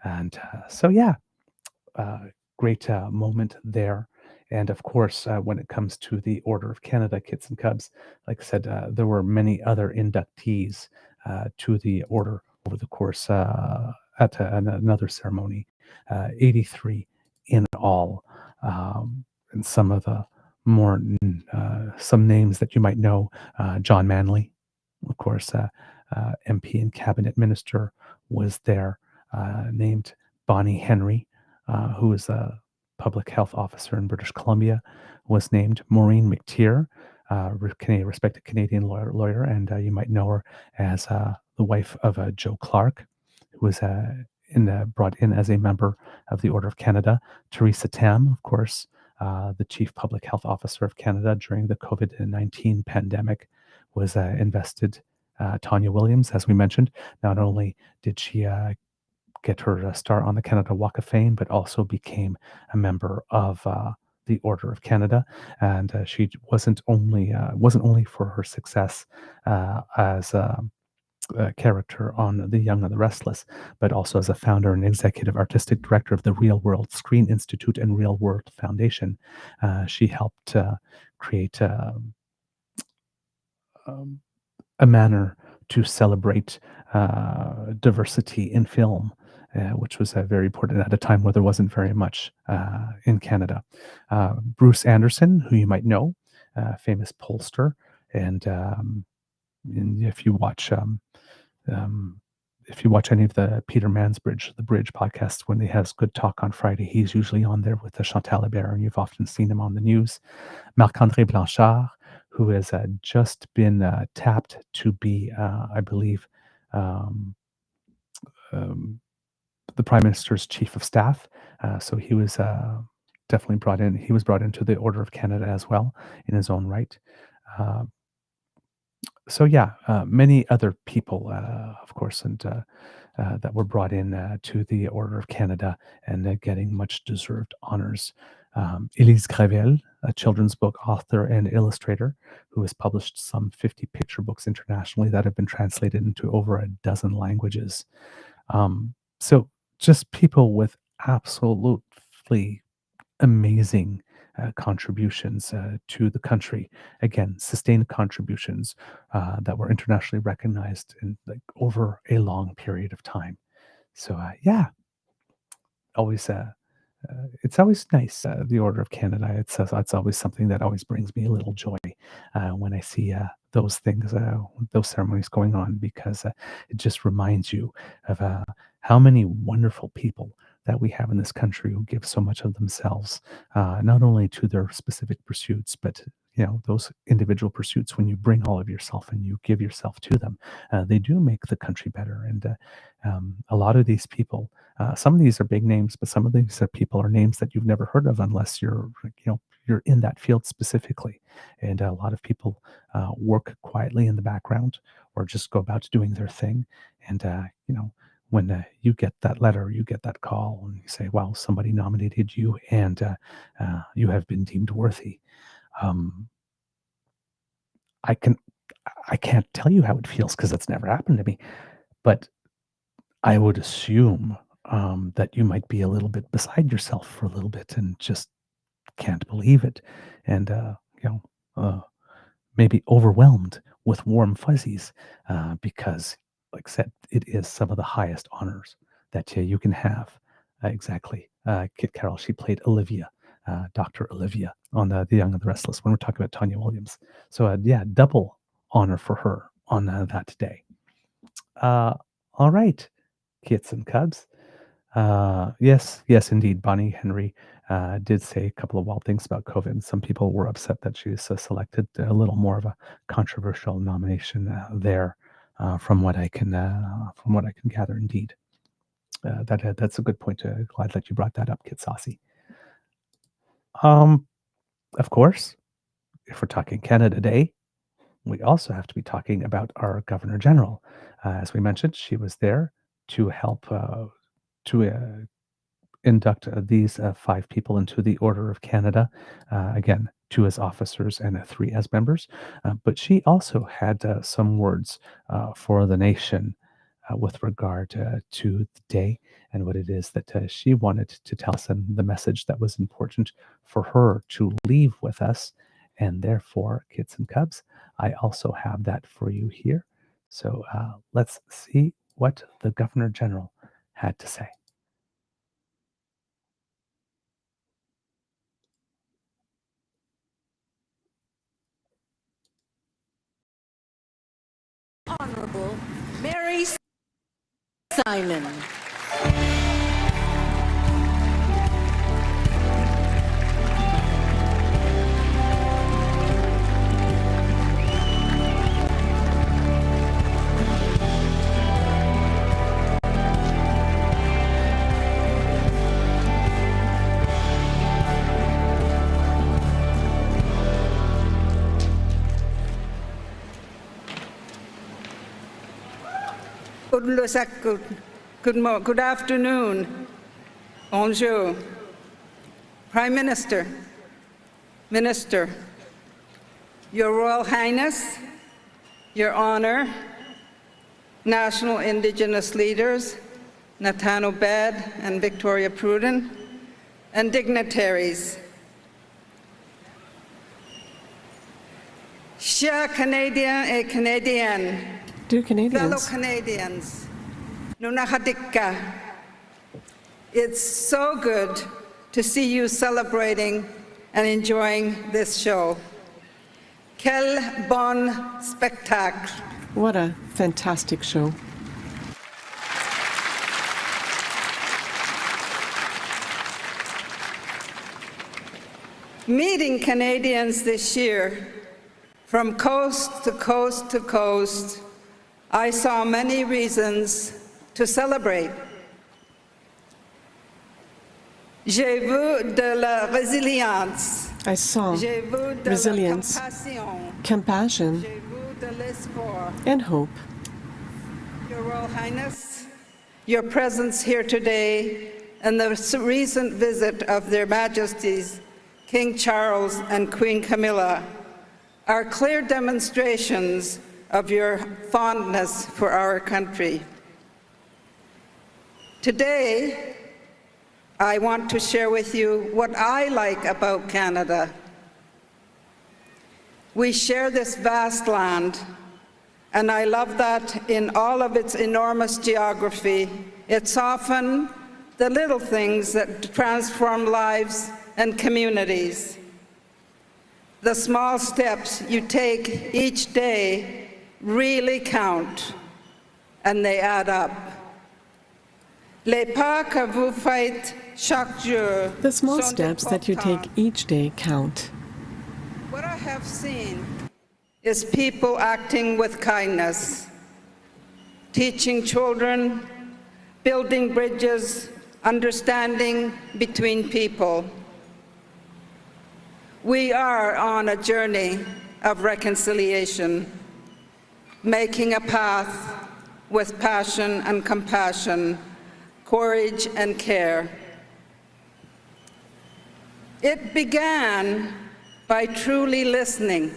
And so, yeah, great moment there. And of course, when it comes to the Order of Canada, Kits and Cubs, like I said, there were many other inductees to the order over the course at another ceremony, 83 in all. And some of the more, some names that you might know, John Manley, of course, MP and cabinet minister, was there, named Bonnie Henry, who is a public health officer in British Columbia, was named Maureen McTeer, respected Canadian lawyer, and you might know her as the wife of Joe Clark, who was brought in as a member of the Order of Canada. Theresa Tam, of course, the Chief Public Health Officer of Canada during the COVID-19 pandemic, was invested. Tanya Williams, as we mentioned, not only did she get her start on the Canada Walk of Fame, but also became a member of the Order of Canada. And she wasn't only for her success as a character on The Young and the Restless, but also as a founder and executive artistic director of the Real World Screen Institute and Real World Foundation. She helped create a manner to celebrate diversity in film, which was very important at a time where there wasn't very much in Canada. Bruce Anderson, who you might know, famous pollster, and if you watch any of the Peter Mansbridge, the Bridge podcasts, when he has Good Talk on Friday, he's usually on there with the Chantal Hébert, and you've often seen him on the news. Marc-André Blanchard, who has just been tapped to be, I believe, the Prime Minister's Chief of Staff. So he was definitely brought in. He was brought into the Order of Canada as well in his own right. So yeah, many other people, of course, and that were brought in to the Order of Canada and getting much deserved honors. Elise Gravel, a children's book author and illustrator who has published some 50 picture books internationally that have been translated into over a dozen languages. So just people with absolutely amazing contributions to the country. Again, sustained contributions that were internationally recognized in over a long period of time. So yeah, always it's always nice, the Order of Canada. It's always something that always brings me a little joy when I see those things, those ceremonies going on, because it just reminds you of how many wonderful people that we have in this country who give so much of themselves, not only to their specific pursuits, but those individual pursuits. When you bring all of yourself and you give yourself to them, they do make the country better. And a lot of these people, some of these are big names, but some of these people are names that you've never heard of unless you're in that field specifically. And a lot of people work quietly in the background or just go about doing their thing. And when you get that letter, you get that call, and you say, "Well, somebody nominated you, and you have been deemed worthy." I can't tell you how it feels because it's never happened to me, but I would assume that you might be a little bit beside yourself for a little bit and just can't believe it, and maybe overwhelmed with warm fuzzies because, like I said, it is some of the highest honors that you can have. Exactly. Kit Carroll, she played Olivia. Dr. Olivia on The Young and the Restless when we're talking about Tanya Williams. So double honor for her on that day. All right, kits and cubs. Yes, indeed. Bonnie Henry did say a couple of wild things about COVID. Some people were upset that she was selected. A little more of a controversial nomination there, from what I can gather. Indeed, that's a good point. Glad that you brought that up, Kit Saucy. Of course, if we're talking Canada Day, we also have to be talking about our Governor General. As we mentioned, she was there to help to induct these 5 people into the Order of Canada. Again, 2 as officers and 3 as members. But she also had some words for the nation with regard to the day and what it is that she wanted to tell us, and the message that was important for her to leave with us. And therefore, kids and cubs, I also have that for you here. So let's see what the Governor General had to say.
Honorable Mary Simon.
Good afternoon. Bonjour. Prime Minister, Minister, Your Royal Highness, Your Honor, National Indigenous leaders, Nathan Obed and Victoria Pruden, and dignitaries. Chers Canadiens et Canadiennes,
Dear Canadians,
fellow Canadians, Nunahadika, it's so good to see you celebrating and enjoying this show. Quel bon spectacle.
what a fantastic show.
Meeting Canadians this year, from coast to coast to coast, I saw many reasons to celebrate. J'ai vu de la résilience.
I saw
J'ai vu de
resilience,
la compassion.
compassion,
J'ai vu de l'espoir.
and hope.
Your Royal Highness, your presence here today and the recent visit of Their Majesties King Charles and Queen Camilla are clear demonstrations of your fondness for our country. Today, I want to share with you what I like about Canada. We share this vast land, and I love that in all of its enormous geography, it's often the little things that transform lives and communities. The small steps you take each day really count, and they add up. Les pas que vous faites chaque jour.
The small steps that you take each day count.
What I have seen is people acting with kindness, teaching children, building bridges, understanding between people. We are on a journey of reconciliation, making a path with passion and compassion, courage and care. It began by truly listening,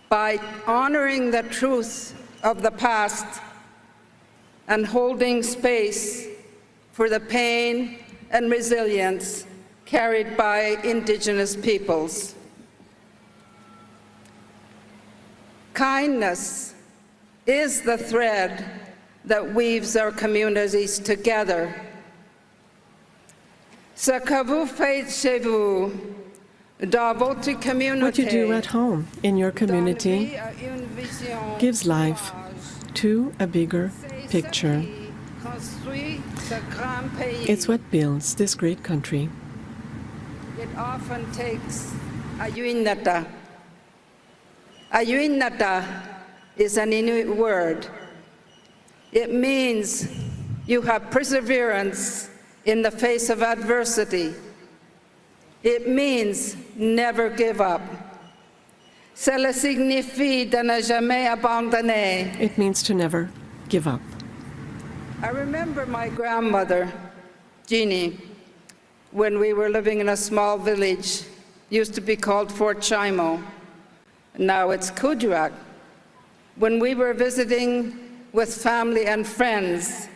by honoring the truth of the past and holding space for the pain and resilience carried by Indigenous peoples. Kindness is the thread that weaves our communities together. Ce que vous faites chez vous, dans votre communauté,
What you do at home in your community gives life to a bigger picture. It's what builds this great country.
It often takes ayuinata. Ayuinata is an Inuit word. It means you have perseverance in the face of adversity. It means never give up. Cela signifie de ne jamais abandonner.
It means to never give up.
I remember my grandmother, Jeannie, when we were living in a small village, used to be called Fort Chimo. Now it's Kuujjuaq. When we were visiting with family and friends,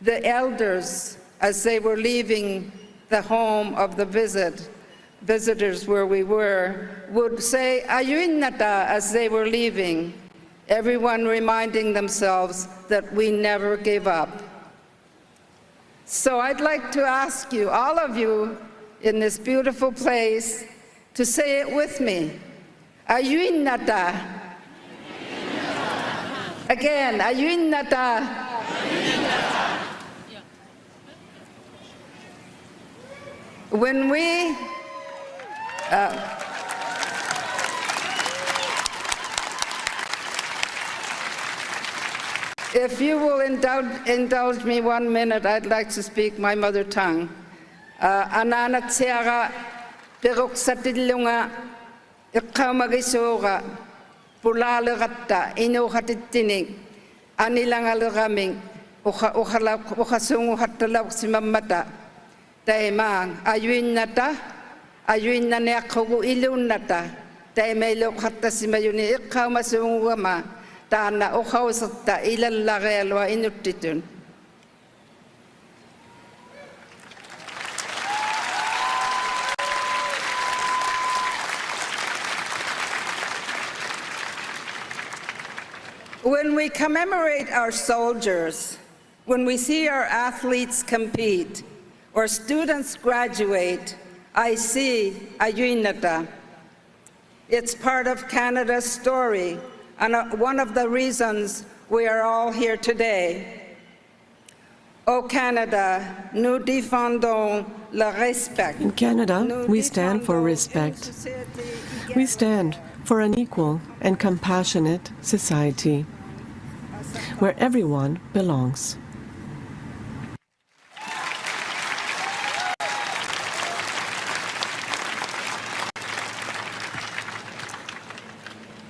the elders, as they were leaving the home of the visitors where we were, would say ayuinata as they were leaving, everyone reminding themselves that we never gave up. So I'd like to ask you, all of you in this beautiful place, to say it with me. Ayuinata. Again, ayuinata. When we if you will indulge me 1 minute, I'd like to speak my mother tongue. Anana tsiara peruk satilunga iqamagisoga pulalagatta inuhatitinik anilangalgaming uhasungu hatalak simamata taimang ayuinata ayuinaneakhugu ilunata taimailok hatta simayuni iqamasungu Tana uhausata ilallagelwa inuttitun. When we commemorate our soldiers, when we see our athletes compete or students graduate, I see ayuinata. It's part of Canada's story. And one of the reasons we are all here today. Au Canada, nous défendons le respect.
In Canada, we stand for respect. We stand for an equal and compassionate society where everyone belongs.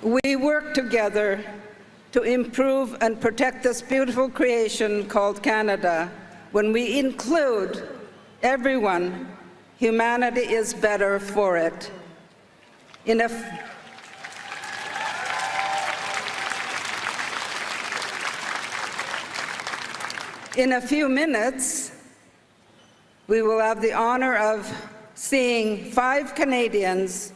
We work together to improve and protect this beautiful creation called Canada. When we include everyone, humanity is better for it. In a few minutes, we will have the honor of seeing 5 Canadians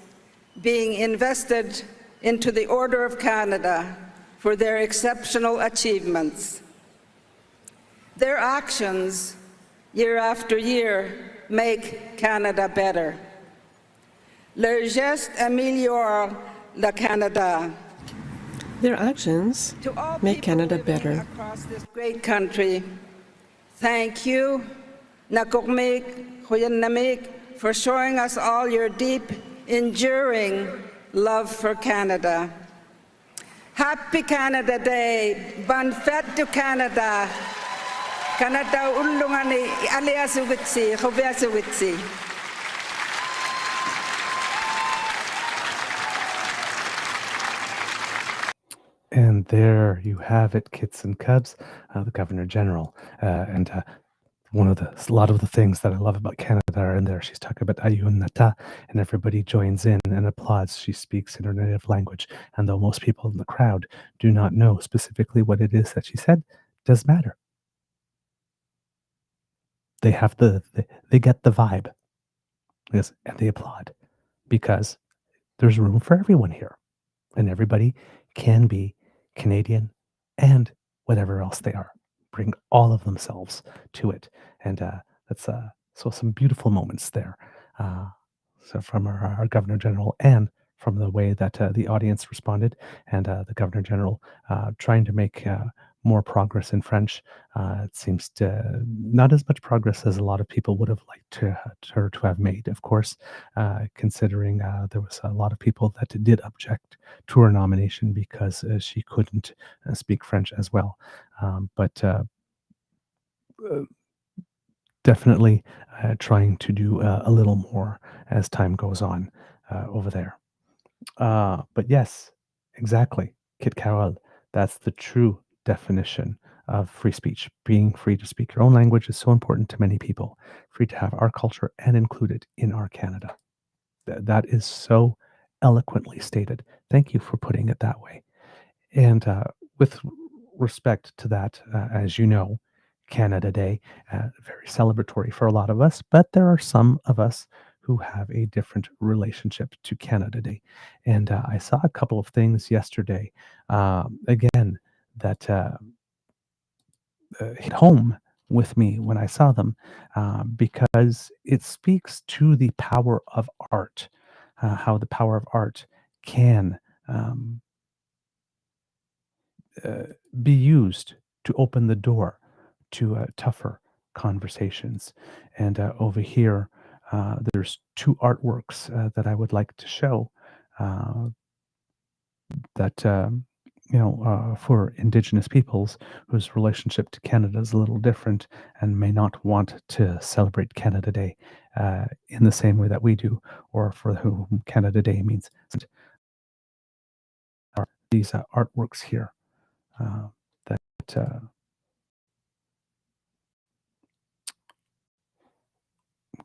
being invested into the Order of Canada for their exceptional achievements. Their actions year after year, make Canada better. Le geste améliore le Canada.
Their actions make Canada better.
Across this great country, thank you, Nakokmek, Huyanamik, for showing us all your deep, enduring love for Canada. Happy Canada Day, Bon Fête to Canada. Canada ulungani aliasugitsi, khobiasugitsi.
And there you have it, kits and cubs, the Governor General. And a lot of the things that I love about Canada are in there. She's talking about Ayun Nata, and everybody joins in and applauds. She speaks in her native language. And though most people in the crowd do not know specifically what it is that she said, does matter. They have they get the vibe. Yes, and they applaud because there's room for everyone here. And everybody can be Canadian and whatever else they are. Bring all of themselves to it. And that's so some beautiful moments there. So from our Governor General and from the way that the audience responded, and the Governor General trying to make more progress in French. It seems to not as much progress as a lot of people would have liked her to have made, of course, considering there was a lot of people that did object to her nomination because she couldn't speak French as well. But definitely trying to do a little more as time goes on over there. But yes, exactly, Kit Carroll, that's the true definition of free speech. Being free to speak your own language is so important to many people. Free to have our culture and include it in our Canada. That is so eloquently stated. Thank you for putting it that way. And with respect to that, as you know, Canada Day, very celebratory for a lot of us, but there are some of us who have a different relationship to Canada Day. And I saw a couple of things yesterday, again, that hit home with me when I saw them, because it speaks to the power of art, how the power of art can be used to open the door to tougher conversations. And over here, there's two artworks that I would like to show that for Indigenous peoples whose relationship to Canada is a little different and may not want to celebrate Canada Day in the same way that we do, or for whom Canada Day means. These artworks here that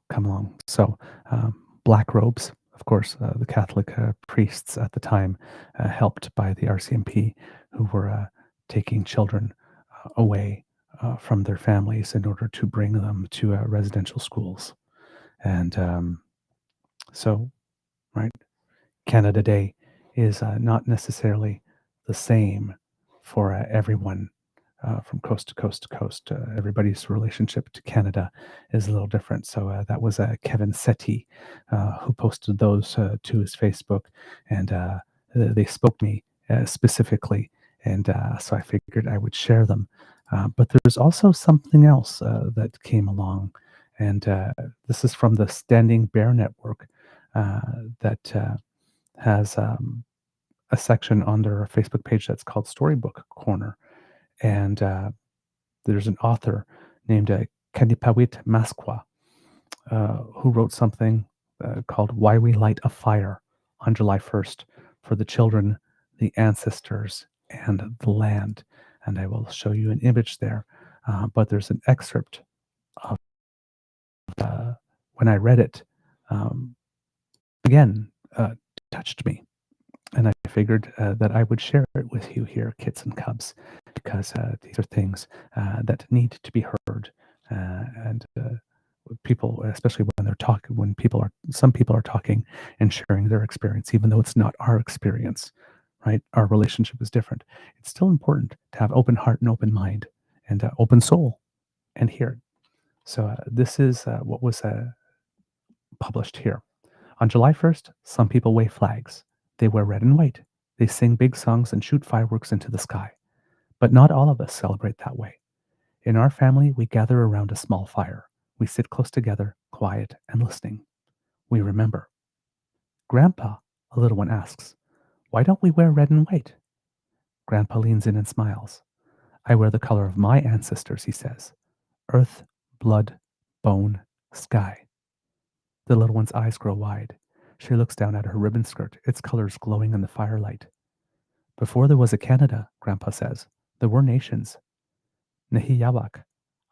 come along. So black robes, of course, the Catholic priests at the time, helped by the RCMP, who were taking children away from their families in order to bring them to residential schools. And so, right, Canada Day is not necessarily the same for everyone from coast to coast to coast. Everybody's relationship to Canada is a little different. So that was Kevin Setti who posted those to his Facebook, and they spoke me specifically, and so I figured I would share them. But there's also something else that came along, and this is from the Standing Bear Network that has a section on their Facebook page that's called Storybook Corner. And there's an author named Kanipawit Masqua who wrote something called Why We Light a Fire on July 1st for the children, the ancestors, and the land. And I will show you an image there. But there's an excerpt of when I read it, again, touched me. And I figured that I would share it with you here, kits and cubs, because these are things that need to be heard. And people, especially when they're talking, some people are talking and sharing their experience, even though it's not our experience, right? Our relationship is different. It's still important to have open heart and open mind and open soul and hear it. So this is what was published here. On July 1st, some people wave flags. They wear red and white. They sing big songs and shoot fireworks into the sky. But not all of us celebrate that way. In our family, we gather around a small fire. We sit close together, quiet and listening. We remember. Grandpa, a little one asks, why don't we wear red and white? Grandpa leans in and smiles. I wear the color of my ancestors, he says. Earth, blood, bone, sky. The little one's eyes grow wide. She looks down at her ribbon skirt, its colors glowing in the firelight. Before there was a Canada, Grandpa says, there were nations. Nehiyawak,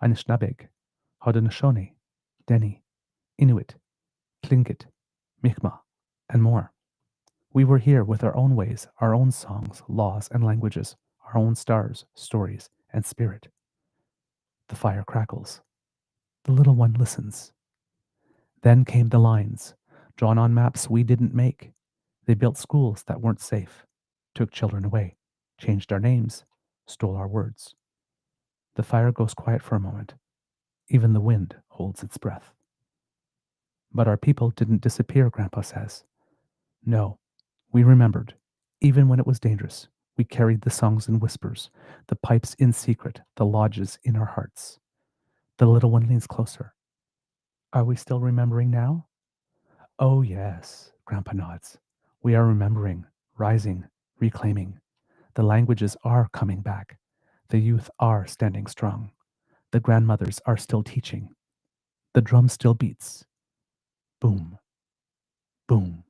Anishinabeg, Haudenosaunee, Deni, Inuit, Tlingit, Mi'kmaq, and more. We were here with our own ways, our own songs, laws, and languages, our own stars, stories, and spirit. The fire crackles. The little one listens. Then came the lines, drawn on maps we didn't make. They built schools that weren't safe, took children away, changed our names, stole our words. The fire goes quiet for a moment. Even the wind holds its breath. But our people didn't disappear, Grandpa says. No, we remembered. Even when it was dangerous, we carried the songs in whispers, the pipes in secret, the lodges in our hearts. The little one leans closer. Are we still remembering now? Oh, yes, Grandpa nods. We are remembering, rising, reclaiming. The languages are coming back. The youth are standing strong. The grandmothers are still teaching. The drum still beats. Boom, boom,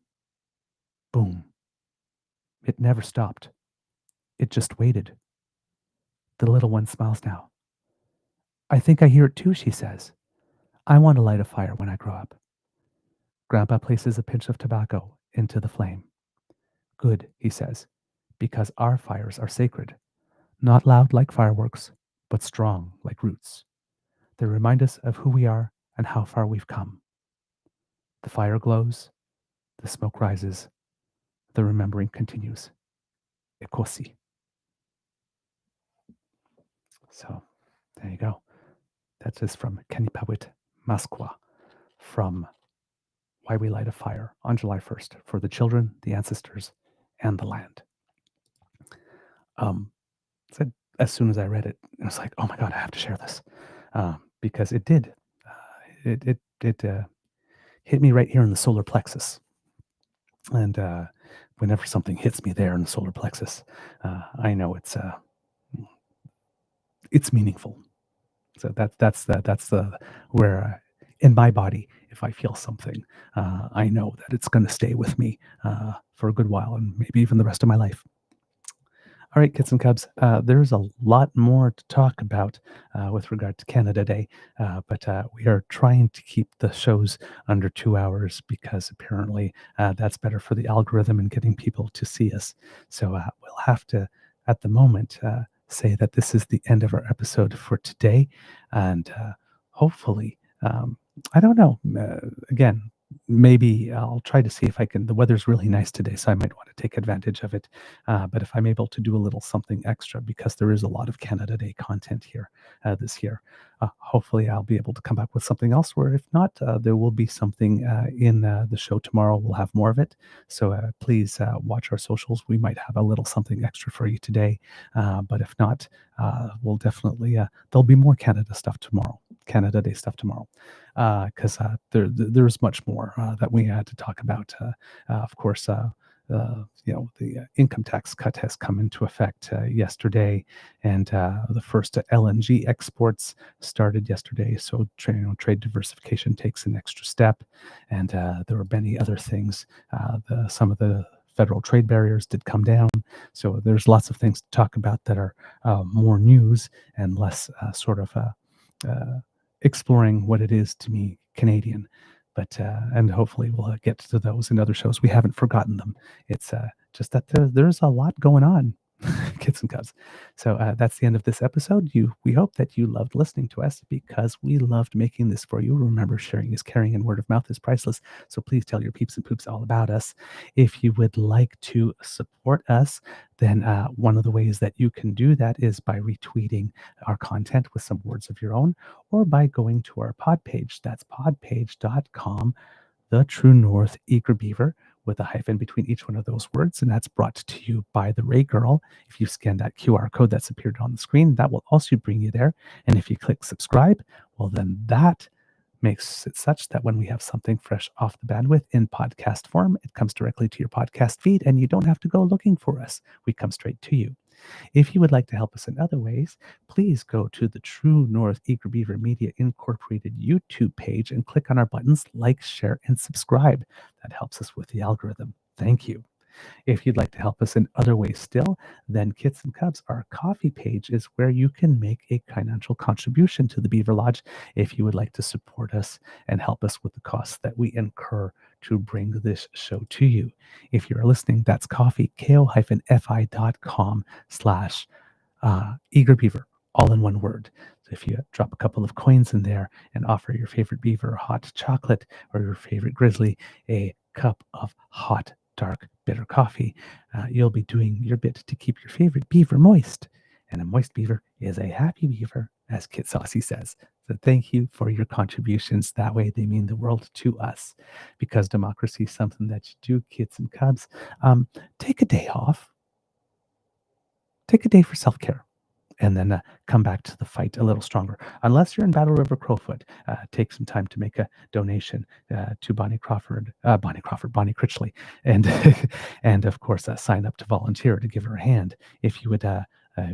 boom. It never stopped. It just waited. The little one smiles now. I think I hear it too, she says. I want to light a fire when I grow up. Grandpa places a pinch of tobacco into the flame. Good, he says, because our fires are sacred. Not loud like fireworks, but strong like roots. They remind us of who we are and how far we've come. The fire glows, the smoke rises, the remembering continues. Ekosi. So, there you go. That is from Kenipawit Maskwa, from Why We Light a Fire on July 1st for the children, the ancestors, and the land. So as soon as I read it, I was like, oh my God, I have to share this. Because it did. It hit me right here in the solar plexus. And whenever something hits me there in the solar plexus, I know it's meaningful. So that's the where in my body, if I feel something, I know that it's going to stay with me for a good while and maybe even the rest of my life. All right, kids and cubs, there's a lot more to talk about with regard to Canada Day, but we are trying to keep the shows under 2 hours because apparently that's better for the algorithm and getting people to see us. So we'll have to, at the moment, say that this is the end of our episode for today. And hopefully, I don't know, again, maybe I'll try to see if I can. The weather's really nice today, so I might want to take advantage of it. But if I'm able to do a little something extra, because there is a lot of Canada Day content here this year, hopefully I'll be able to come up with something else. Or if not, there will be something in the show tomorrow. We'll have more of it. So please watch our socials. We might have a little something extra for you today. But if not, we'll definitely, there'll be more Canada stuff tomorrow. Canada Day stuff tomorrow, because there's much more that we had to talk about. Of course, the income tax cut has come into effect yesterday, and the first LNG exports started yesterday. So trade diversification takes an extra step, and there were many other things. Some of the federal trade barriers did come down. So there's lots of things to talk about that are more news and less sort of exploring what it is to me Canadian. But and hopefully we'll get to those in other shows. We haven't forgotten them. It's just that there's a lot going on Kids and Cubs. So that's the end of this episode. We hope that you loved listening to us because we loved making this for you. Remember, sharing is caring and word of mouth is priceless. So please tell your peeps and poops all about us. If you would like to support us, then one of the ways that you can do that is by retweeting our content with some words of your own, or by going to our pod page. That's podpage.com, the True North Eager Beaver, with a hyphen between each one of those words, and that's brought to you by the Ray Girl. If you scan that QR code that's appeared on the screen, that will also bring you there. And if you click subscribe, well, then that makes it such that when we have something fresh off the bandwidth in podcast form, it comes directly to your podcast feed, and you don't have to go looking for us. We come straight to you. If you would like to help us in other ways, please go to the True North Eager Beaver Media Incorporated YouTube page and click on our buttons like, share, and subscribe. That helps us with the algorithm. Thank you. If you'd like to help us in other ways still, then Kits and Cubs, our coffee page, is where you can make a financial contribution to the Beaver Lodge if you would like to support us and help us with the costs that we incur to bring this show to you. If you're listening, that's coffee, ko-fi.com/eagerbeaver, all in one word. So if you drop a couple of coins in there and offer your favorite beaver hot chocolate or your favorite grizzly a cup of hot, dark, bitter coffee, you'll be doing your bit to keep your favorite beaver moist. And a moist beaver is a happy beaver, as Kit Saucy says. So thank you for your contributions. That way they mean the world to us. Because democracy is something that you do, Kids and Cubs. Take a day off. Take a day for self-care. And then come back to the fight a little stronger. Unless you're in Battle River Crowfoot, take some time to make a donation to Bonnie Critley, and and of course sign up to volunteer to give her a hand if you would,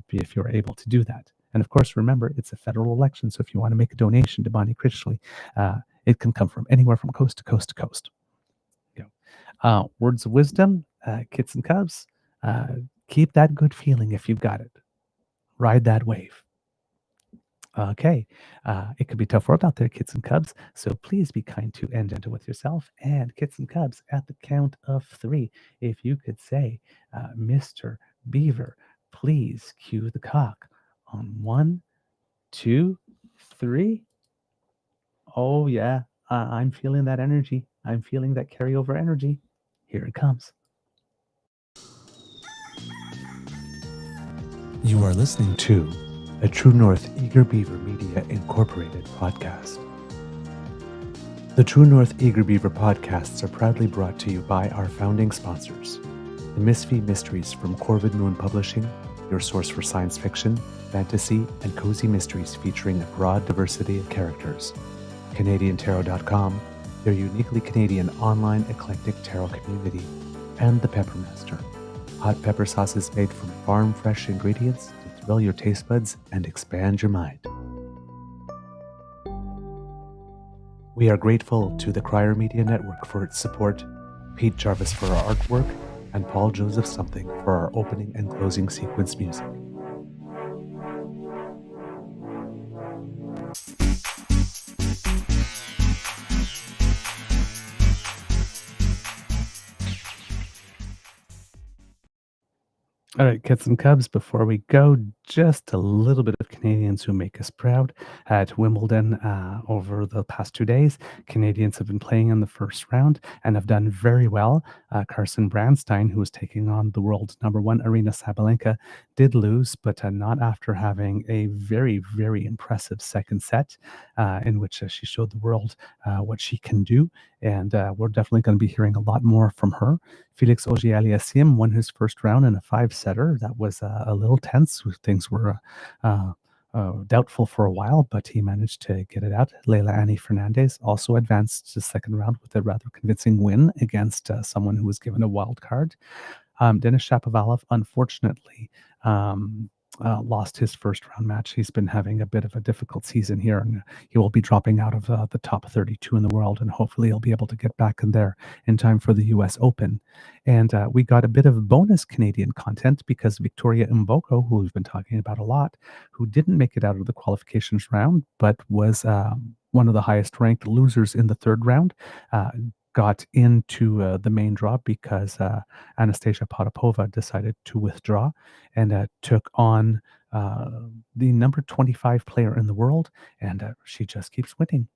if you're able to do that. And of course, remember, it's a federal election, so if you want to make a donation to Bonnie Critley, it can come from anywhere from coast to coast to coast. Words of wisdom, Kits and Cubs. Keep that good feeling if you've got it. Ride that wave. Okay. It could be tough world out there, Kits and Cubs. So please be kind to and gentle with yourself. And Kits and Cubs, at the count of 3, if you could say, Mr. Beaver, please cue the cock on 1, 2, 3. Oh, yeah. I'm feeling that energy. I'm feeling that carryover energy. Here it comes. You are listening to a True North Eager Beaver Media Incorporated podcast. The True North Eager Beaver podcasts are proudly brought to you by our founding sponsors, the Misfit Mysteries from Corvid Moon Publishing, your source for science fiction, fantasy, and cozy mysteries featuring a broad diversity of characters, CanadianTarot.com, their uniquely Canadian online eclectic tarot community, and the Peppermaster, hot pepper sauces made from farm-fresh ingredients to thrill your taste buds and expand your mind. We are grateful to the Crier Media Network for its support, Pete Jarvis for our artwork, and Paul Joseph Something for our opening and closing sequence music. All right, Kits and Cubs, before we go, just a little bit of Canadians who make us proud. At Wimbledon over the past 2 days, Canadians have been playing in the first round and have done very well. Carson Brandstein, who was taking on the world #1 Arina Sabalenka, did lose, but not after having a very, very impressive second set in which she showed the world what she can do. And we're definitely going to be hearing a lot more from her. Felix Auger-Aliassime won his first round in a 5-setter. That was a little tense. Things were doubtful for a while, but he managed to get it out. Leila Annie Fernandez also advanced to the second round with a rather convincing win against someone who was given a wild card. Denis Shapovalov, unfortunately, lost his first round match. He's been having a bit of a difficult season here, and he will be dropping out of the top 32 in the world, and hopefully he'll be able to get back in there in time for the US Open. And we got a bit of bonus Canadian content because Victoria Mboko, who we've been talking about a lot, who didn't make it out of the qualifications round, but was one of the highest ranked losers in the third round, got into the main draw because Anastasia Potapova decided to withdraw and took on the number 25 player in the world, and she just keeps winning.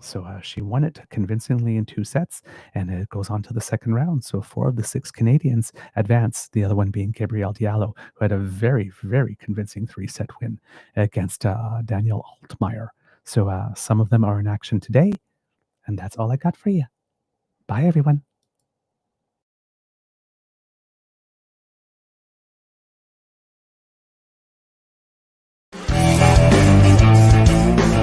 So she won it convincingly in 2 sets, and it goes on to the second round. So 4 of the 6 Canadians advance, the other one being Gabrielle Diallo, who had a very, very convincing 3-set win against Daniel Altmaier. So some of them are in action today, and that's all I got for you. Bye, everyone.